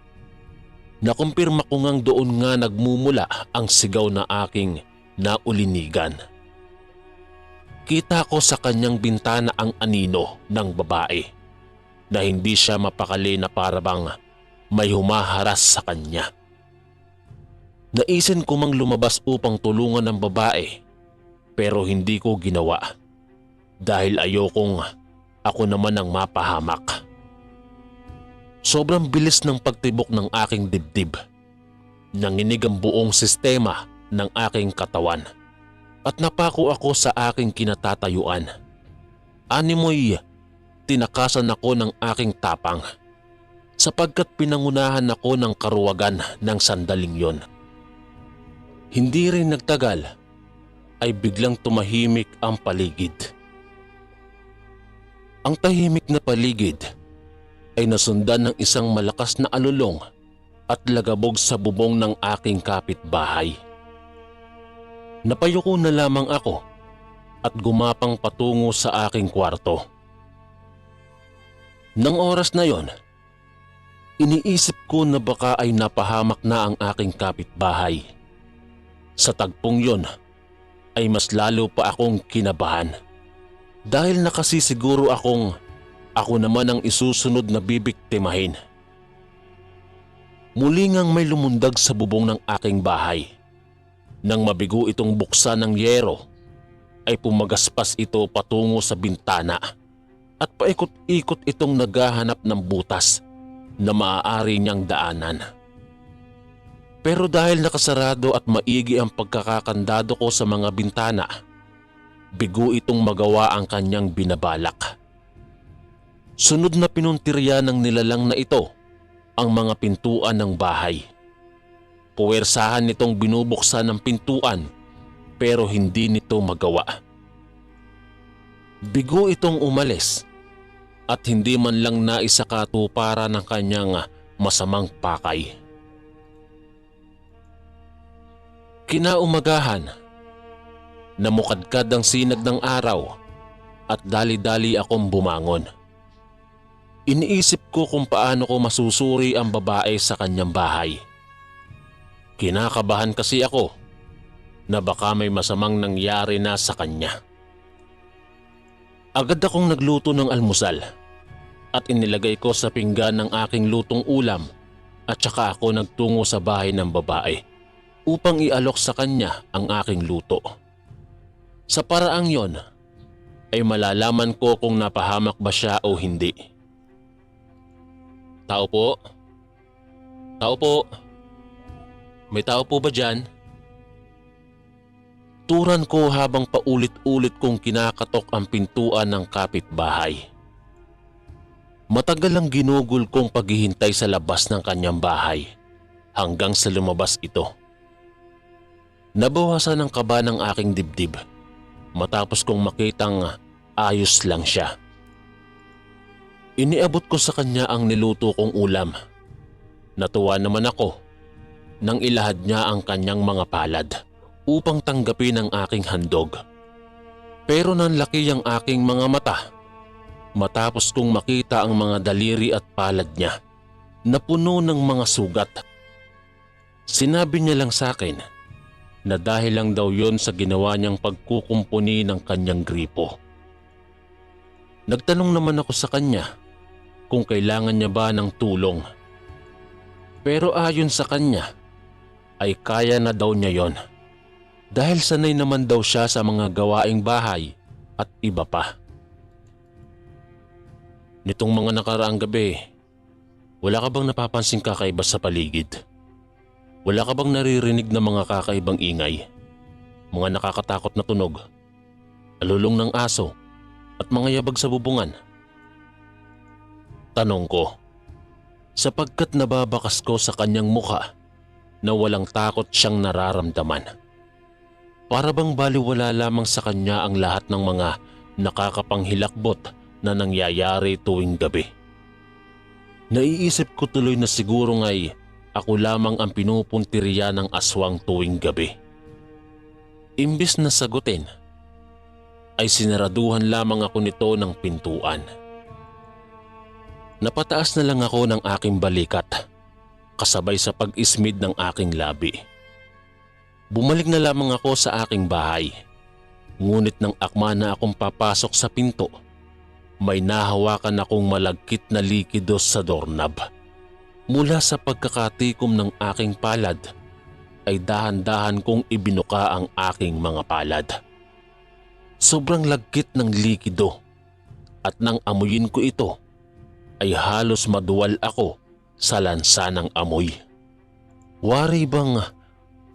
Speaker 2: Nakumpirma ko ngang doon nga nagmumula ang sigaw na aking naulinigan. Kita ko sa kanyang bintana ang anino ng babae na hindi siya mapakali na parabang may humaharas sa kanya. Naisin ko mang lumabas upang tulungan ang babae pero hindi ko ginawa dahil ayokong ako naman ang mapahamak. Sobrang bilis ng pagtibok ng aking dibdib. Nanginig ang buong sistema ng aking katawan at napako ako sa aking kinatatayuan. Animoy, tinakasan ako ng aking tapang sapagkat pinangunahan ako ng karuwagan ng sandaling yon. Hindi rin nagtagal ay biglang tumahimik ang paligid. Ang tahimik na paligid ay nasundan ng isang malakas na alulong at lagabog sa bubong ng aking kapitbahay. Napayuko na lamang ako at gumapang patungo sa aking kwarto. Nang oras na yon, iniisip ko na baka ay napahamak na ang aking kapitbahay. Sa tagpong yon ay mas lalo pa akong kinabahan dahil nakasisiguro akong ako naman ang isusunod na bibiktimahin. Muli ngang may lumundag sa bubong ng aking bahay. Nang mabigo itong buksan ng yero, ay pumagaspas ito patungo sa bintana at paikot-ikot itong naghahanap ng butas na maaari niyang daanan. Pero dahil nakasarado at maigi ang pagkakakandado ko sa mga bintana, bigo itong magawa ang kanyang binabalak. Sunod na pinuntirya ng nilalang na ito ang mga pintuan ng bahay. Puwersahan nitong binubuksan ng pintuan pero hindi nito magawa. Bigo itong umalis at hindi man lang naisakatuparan ng kanyang masamang pakay. Kinaumagahan, namukadkad ang sinag ng araw at dali-dali akong bumangon. Iniisip ko kung paano ko masusuri ang babae sa kanyang bahay. Kinakabahan kasi ako na baka may masamang nangyari na sa kanya. Agad akong nagluto ng almusal at inilagay ko sa pinggan ng aking lutong ulam at saka ako nagtungo sa bahay ng babae upang ialok sa kanya ang aking luto. Sa paraang yon ay malalaman ko kung napahamak ba siya o hindi. Tao po? Tao po? May tao po ba dyan? Turan ko habang paulit-ulit kong kinakatok ang pintuan ng kapitbahay. Matagal ang ginugol kong paghihintay sa labas ng kanyang bahay hanggang sa lumabas ito. Nabawasan ang kaba ng aking dibdib matapos kong makitang ayos lang siya. Iniabot ko sa kanya ang niluto kong ulam. Natuwa naman ako nang ilahad niya ang kanyang mga palad upang tanggapin ang aking handog. Pero nanlaki ang aking mga mata matapos kong makita ang mga daliri at palad niya na puno ng mga sugat. Sinabi niya lang sa akin na dahil lang daw yon sa ginawa niyang pagkukumpuni ng kanyang gripo. Nagtanong naman ako sa kanya kung kailangan niya ba ng tulong. Pero ayon sa kanya ay kaya na daw niya yon dahil sanay naman daw siya sa mga gawaing bahay at iba pa. Nitong mga nakaraang gabi, wala ka bang napapansing kakaiba sa paligid? Wala ka bang naririnig na mga kakaibang ingay? Mga nakakatakot na tunog, alulong ng aso at mga yabag sa bubungan? Tanong ko, sapagkat nababakas ko sa kanyang mukha na walang takot siyang nararamdaman. Para bang baliwala lamang sa kanya ang lahat ng mga nakakapanghilakbot na nangyayari tuwing gabi. Naiisip ko tuloy na siguro nga'y ako lamang ang pinupuntirya ng aswang tuwing gabi. Imbis na sagutin, ay sinaraduhan lamang ako nito ng pintuan. Napataas na lang ako ng aking balikat, kasabay sa pag-ismid ng aking labi. Bumalik na lamang ako sa aking bahay, ngunit nang akma na akong papasok sa pinto, may nahawakan akong malagkit na likido sa doorknob. Mula sa pagkakatikom ng aking palad, ay dahan-dahan kong ibinuka ang aking mga palad. Sobrang lagkit ng likido at nang amuyin ko ito, ay halos maduwal ako sa lansa ng amoy. Wari bang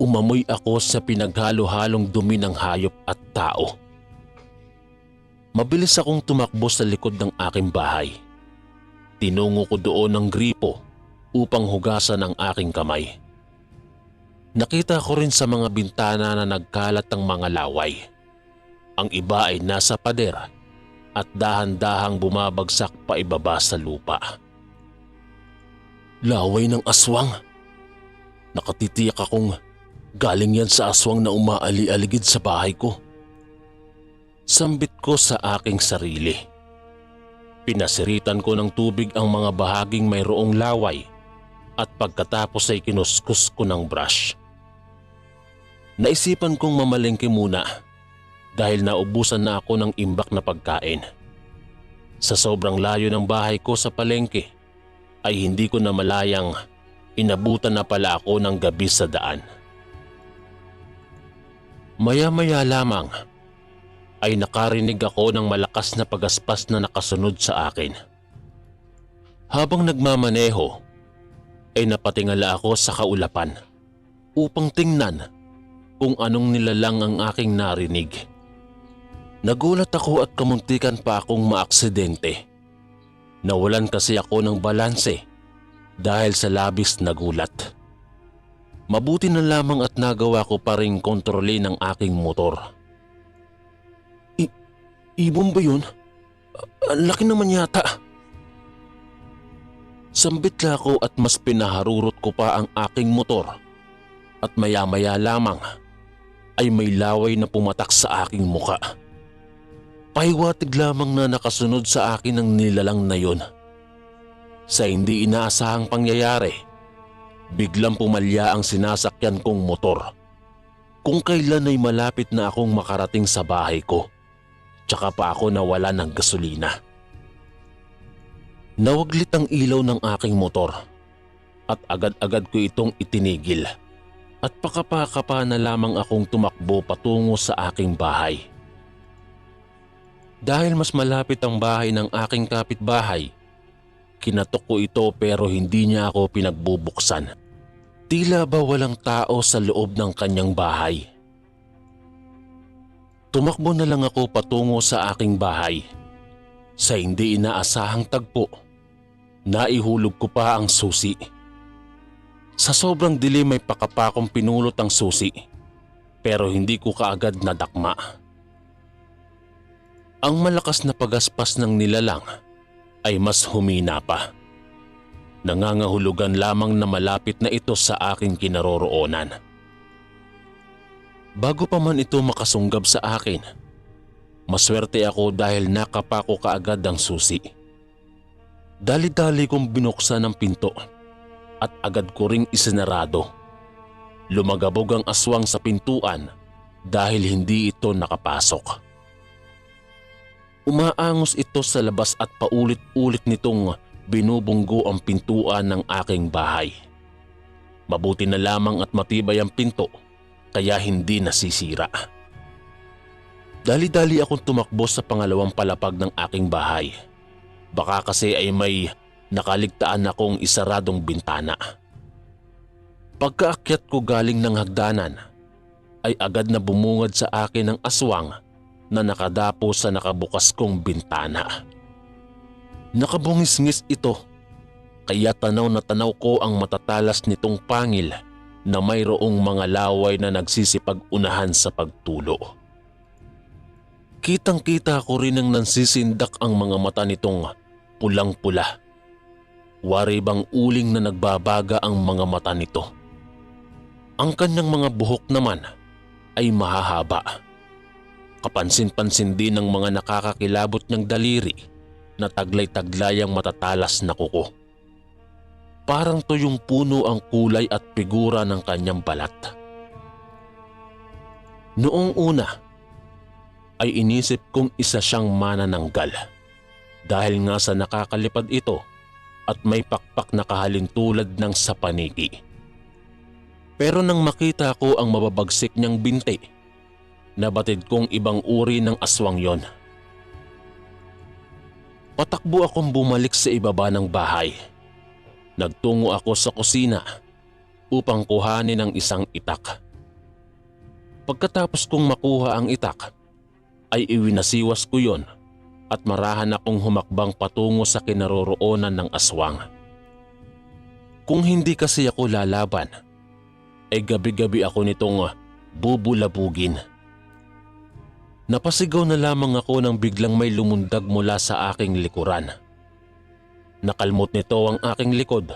Speaker 2: umamoy ako sa pinaghalo-halong dumi ng hayop at tao? Mabilis akong tumakbo sa likod ng aking bahay. Tinungo ko doon ng gripo upang hugasan ang aking kamay. Nakita ko rin sa mga bintana na nagkalat ang mga laway. Ang iba ay nasa pader at dahan-dahang bumabagsak pa ibaba sa lupa. Laway ng aswang. Nakatitiyak akong galing yan sa aswang na umaali-aligid sa bahay ko. Sambit ko sa aking sarili. Pinasiritan ko ng tubig ang mga bahaging mayroong laway at pagkatapos ay kinuskus ko ng brush. Naisipan kong mamalengke muna dahil naubusan na ako ng imbak na pagkain. Sa sobrang layo ng bahay ko sa palengke ay hindi ko na malayang inabutan na pala ako ng gabi sa daan. Maya-maya lamang ay nakarinig ako ng malakas na pagaspas na nakasunod sa akin. Habang nagmamaneho ay napatingala ako sa kaulapan upang tingnan kung anong nilalang ang aking narinig. Nagulat ako at kamuntikan pa akong maaksidente. Nawalan kasi ako ng balanse dahil sa labis na gulat. Mabuti na lamang at nagawa ko pa rin kontrolin ang aking motor. Ibon ba yun? Ang laki naman yata. Sambit la ako at mas pinaharurot ko pa ang aking motor. At maya-maya lamang ay may laway na pumatak sa aking muka. Pahiwatig lamang na nakasunod sa akin ang nilalang na yun. Sa hindi inaasahang pangyayari, biglang pumalya ang sinasakyan kong motor. Kung kailan ay malapit na akong makarating sa bahay ko, tsaka pa ako nawala ng gasolina. Nawaglit ang ilaw ng aking motor at agad-agad ko itong itinigil at pakapa-kapa na lamang akong tumakbo patungo sa aking bahay. Dahil mas malapit ang bahay ng aking kapitbahay, kinatok ko ito pero hindi niya ako pinagbubuksan. Tila ba walang tao sa loob ng kanyang bahay. Tumakbo na lang ako patungo sa aking bahay. Sa hindi inaasahang tagpo, naihulog ko pa ang susi. Sa sobrang dilim ay pakapakong pinulot ang susi, pero hindi ko kaagad nadakma. Ang malakas na pagaspas ng nilalang ay mas humina pa. Nangangahulugan lamang na malapit na ito sa aking kinaroroonan. Bago pa man ito makasunggab sa akin, maswerte ako dahil nakapako kaagad ang susi. Dali-dali kong binuksan ang pinto at agad ko ring isinarado. Lumagabog ang aswang sa pintuan dahil hindi ito nakapasok. Umaangos ito sa labas at paulit-ulit nitong binubunggo ang pintuan ng aking bahay. Mabuti na lamang at matibay ang pinto kaya hindi nasisira. Dali-dali akong tumakbo sa pangalawang palapag ng aking bahay. Baka kasi ay may nakaligtaan akong isaradong bintana. Pagkaakyat ko galing ng hagdanan ay agad na bumungad sa akin ang aswang na nakadapo sa nakabukas kong bintana. Nakabungis-ngis ito, kaya tanaw na tanaw ko ang matatalas nitong pangil na mayroong mga laway na nagsisipag-unahan sa pagtulo. Kitang-kita ko rin ang nansisindak ang mga mata nitong pulang-pula. Wari bang uling na nagbabaga ang mga mata nito. Ang kanyang mga buhok naman ay mahahaba. Kapansin-pansin din ng mga nakakakilabot niyang daliri na taglay-taglay ang matatalas na kuko. Parang tuyong puno ang kulay at figura ng kanyang balat. Noong una ay inisip kong isa siyang manananggal dahil nga sa nakakalipad ito at may pakpak na kahalintulad ng sa paniki. Pero nang makita ko ang mababagsik niyang binti, nabatid kong ibang uri ng aswang yon. Patakbo akong bumalik sa ibaba ng bahay. Nagtungo ako sa kusina upang kuhanin ang isang itak. Pagkatapos kong makuha ang itak, ay iwinasiwas ko yon at marahan akong humakbang patungo sa kinaroroonan ng aswang. Kung hindi kasi ako lalaban, ay gabi-gabi ako nitong bubulabugin. Napasigaw na lamang ako nang biglang may lumundag mula sa aking likuran. Nakalmot nito ang aking likod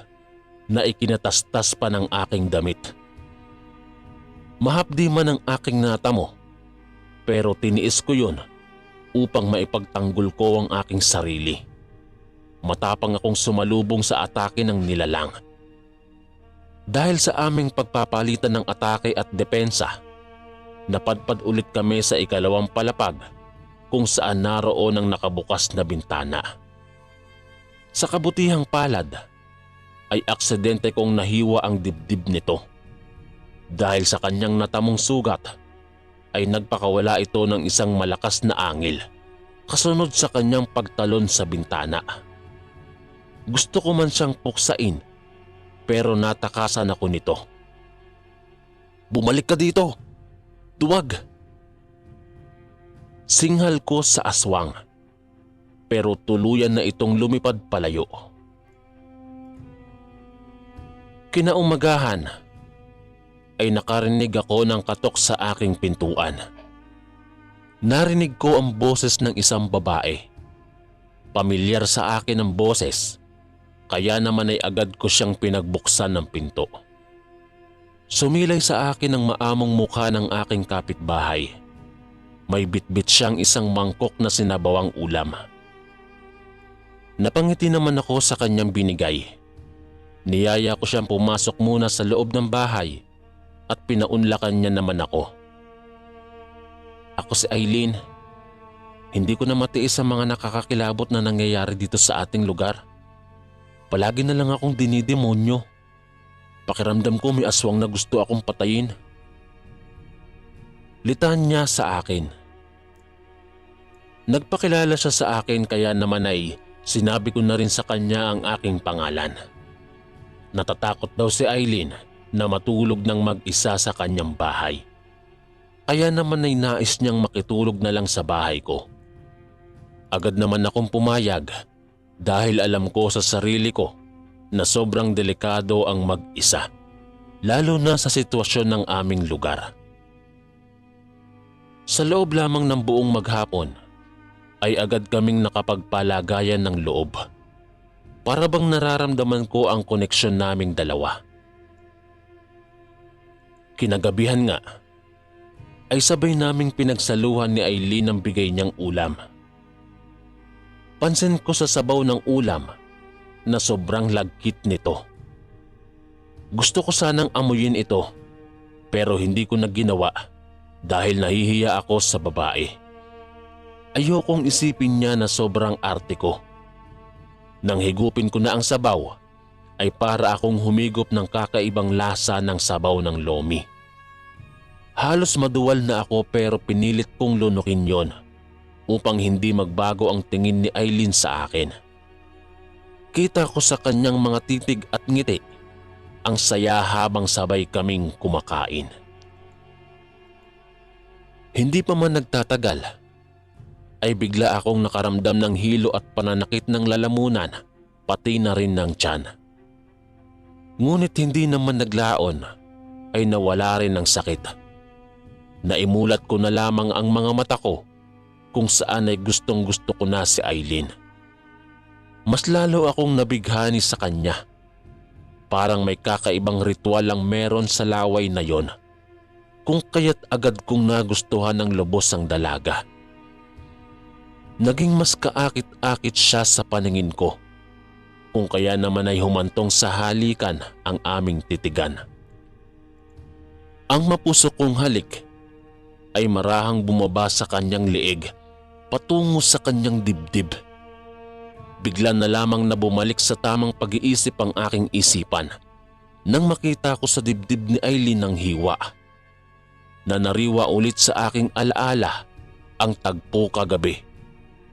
Speaker 2: na ikinatastas pa ng aking damit. Mahapdi man ang aking natamo, pero tiniis ko yun upang maipagtanggol ko ang aking sarili. Matapang akong sumalubong sa atake ng nilalang. Dahil sa aming pagpapalitan ng atake at depensa, napadpad ulit kami sa ikalawang palapag kung saan naroon ang nakabukas na bintana. Sa kabutihang palad ay aksidente kong nahiwa ang dibdib nito. Dahil sa kanyang natamong sugat ay nagpakawala ito ng isang malakas na angil kasunod sa kanyang pagtalon sa bintana. Gusto ko man siyang puksain pero natakasan ako nito. "Bumalik ka dito! Duwag!" Singhal ko sa aswang, pero tuluyan na itong lumipad palayo. Kinaumagahan ay nakarinig ako ng katok sa aking pintuan. Narinig ko ang boses ng isang babae. Pamilyar sa akin ang boses, kaya naman ay agad ko siyang pinagbuksan ng pinto. Sumilay sa akin ang maamong mukha ng aking kapitbahay. May bitbit siyang isang mangkok na sinabawang ulam. Napangiti naman ako sa kanyang binigay. Niyaya ko siyang pumasok muna sa loob ng bahay at pinaunlakan niya naman ako. Ako si Eileen. Hindi ko na matiis ang mga nakakakilabot na nangyayari dito sa ating lugar. Palagi na lang akong dinidemonyo. Pakiramdam ko may aswang na gusto akong patayin. Litan niya sa akin. Nagpakilala siya sa akin kaya naman ay sinabi ko na rin sa kanya ang aking pangalan. Natatakot daw si Eileen na matulog ng mag-isa sa kanyang bahay. Kaya naman ay nais niyang makitulog na lang sa bahay ko. Agad naman akong pumayag dahil alam ko sa sarili ko na sobrang delikado ang mag-isa, lalo na sa sitwasyon ng aming lugar. Sa loob lamang ng buong maghapon ay agad kaming nakapagpalagayan ng loob. Para bang nararamdaman ko ang koneksyon naming dalawa. Kinagabihan nga ay sabay naming pinagsaluhan ni Eileen ang bigay niyang ulam. Pansin ko sa sabaw ng ulam na sobrang lagkit nito. Gusto ko sanang amuyin ito pero hindi ko na ginawa dahil nahihiya ako sa babae. Ayokong isipin niya na sobrang arte ko. Nang higupin ko na ang sabaw ay para akong humigop ng kakaibang lasa ng sabaw ng lomi. Halos maduwal na ako pero pinilit kong lunukin yon upang hindi magbago ang tingin ni Eileen sa akin. Kita ko sa kanyang mga titig at ngiti ang saya habang sabay kaming kumakain. Hindi pa man nagtatagal ay bigla akong nakaramdam ng hilo at pananakit ng lalamunan pati na rin ng tiyan. Ngunit hindi naman naglaon ay nawala rin ng sakit. Naimulat ko na lamang ang mga mata ko kung saan ay gustong gusto ko na si Eileen. Mas lalo akong nabighani sa kanya. Parang may kakaibang ritual ang meron sa laway na yon, kung kaya't agad kong nagustuhan ng lubos ang dalaga. Naging mas kaakit-akit siya sa paningin ko, kung kaya naman ay humantong sa halikan ang aming titigan. Ang mapuso kong halik ay marahang bumaba sa kanyang liig patungo sa kanyang dibdib. Bigla na lamang na bumalik sa tamang pag-iisip ang aking isipan nang makita ko sa dibdib ni Eileen ng hiwa. Nanariwa ulit sa aking alaala ang tagpo kagabi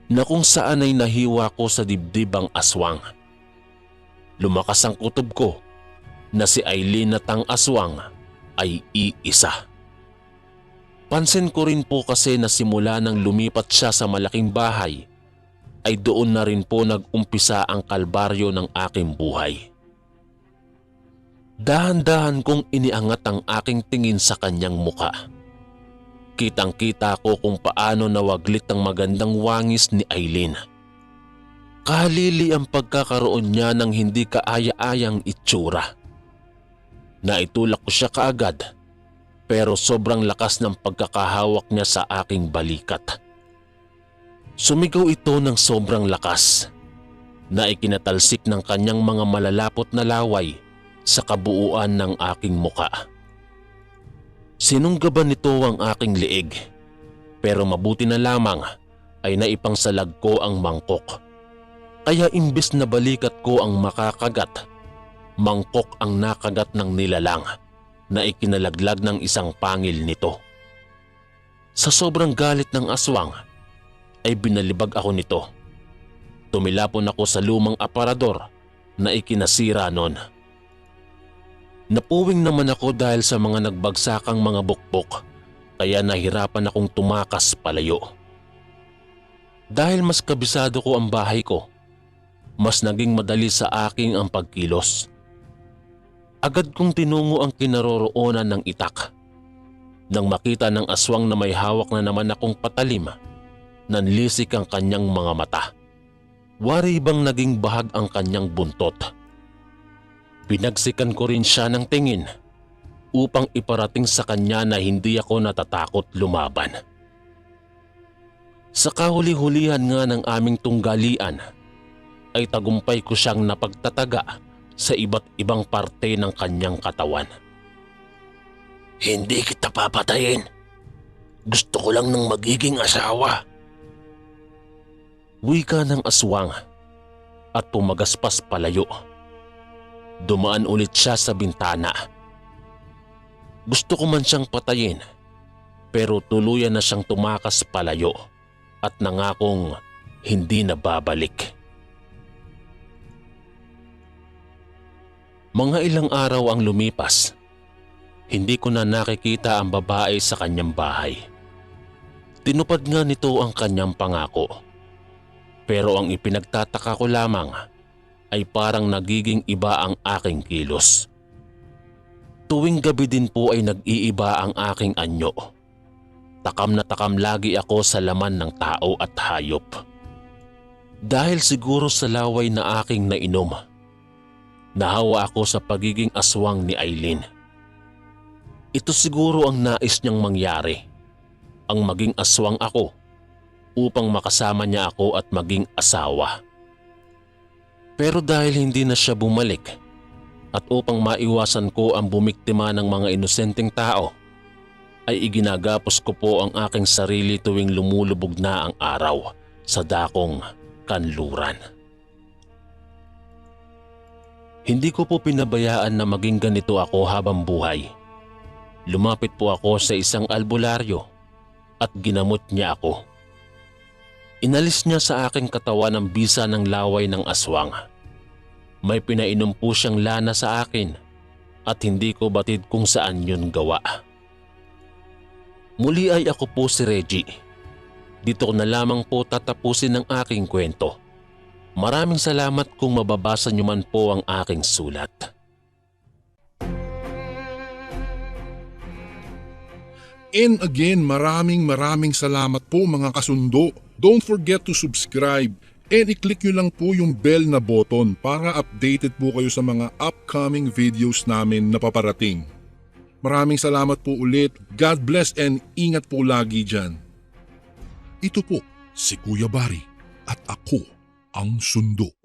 Speaker 2: na kung saan ay nahiwa ko sa dibdib ang aswang. Lumakas ang kutob ko na si Eileen at ang aswang ay iisa. Pansin ko rin po kasi na simula nang lumipat siya sa malaking bahay ay doon na rin po nag-umpisa ang kalbaryo ng aking buhay. Dahan-dahan kong iniangat ang aking tingin sa kanyang muka. Kitang-kita ko kung paano nawaglit ang magandang wangis ni Eileen. Kahalili ang pagkakaroon niya ng hindi kaaya-ayang itsura. Naitulak ko siya kaagad pero sobrang lakas ng pagkakahawak niya sa aking balikat. Sumigaw ito ng sobrang lakas na ikinatalsik ng kanyang mga malalapot na laway sa kabuuan ng aking muka. Sinunggaban nito ang aking liig pero mabuti na lamang ay naipangsalag ko ang mangkok. Kaya imbes na balikat ko ang makakagat, mangkok ang nakagat ng nilalang na ikinalaglag ng isang pangil nito. Sa sobrang galit ng aswang ay binalibag ako nito. Tumilapon ako sa lumang aparador na ikinasira nun. Napuwing naman ako dahil sa mga nagbagsakang mga bukbok kaya nahirapan akong tumakas palayo. Dahil mas kabisado ko ang bahay ko, mas naging madali sa akin ang pagkilos. Agad kong tinungo ang kinaroroonan ng itak. Nang makita ng aswang na may hawak na naman akong patalim, nanlisik ang kanyang mga mata. Wari bang naging bahag ang kanyang buntot. Pinagsikan ko rin siya ng tingin upang iparating sa kanya na hindi ako natatakot lumaban. Sa kahuli-hulihan nga ng aming tunggalian, ay tagumpay ko siyang napagtataga sa iba't ibang parte ng kanyang katawan.
Speaker 3: Hindi kita papatayin. Gusto ko lang ng magiging asawa.
Speaker 2: Wika ng aswang at pumagaspas palayo. Dumaan ulit siya sa bintana. Gusto ko man siyang patayin, pero tuluyan na siyang tumakas palayo at nangakong hindi na babalik. Mga ilang araw ang lumipas. Hindi ko na nakikita ang babae sa kanyang bahay. Tinupad nga nito ang kanyang pangako. Pero ang ipinagtataka ko lamang ay parang nagiging iba ang aking kilos. Tuwing gabi din po ay nag-iiba ang aking anyo. Takam na takam lagi ako sa laman ng tao at hayop. Dahil siguro sa laway na aking nainom, nahawa ako sa pagiging aswang ni Aileen. Ito siguro ang nais niyang mangyari, ang maging aswang ako upang makasama niya ako at maging asawa. Pero dahil hindi na siya bumalik at upang maiwasan ko ang bumiktima ng mga inosenteng tao, ay iginagapos ko po ang aking sarili tuwing lumulubog na ang araw sa dakong kanluran. Hindi ko po pinabayaan na maging ganito ako habang buhay. Lumapit po ako sa isang albularyo at ginamot niya ako. Inalis niya sa aking katawan ang bisa ng laway ng aswang. May pinainom po siyang lana sa akin at hindi ko batid kung saan yun gawa. Muli ay ako po si Reggie. Dito ko na lamang po tatapusin ang aking kwento. Maraming salamat kung mababasa niyo man po ang aking sulat.
Speaker 1: And again, maraming salamat po mga kasundo. Don't forget to subscribe and i-click nyo lang po yung bell na button para updated po kayo sa mga upcoming videos namin na paparating. Maraming salamat po ulit. God bless and ingat po lagi dyan. Ito po si Kuya Bari at ako ang Sundo.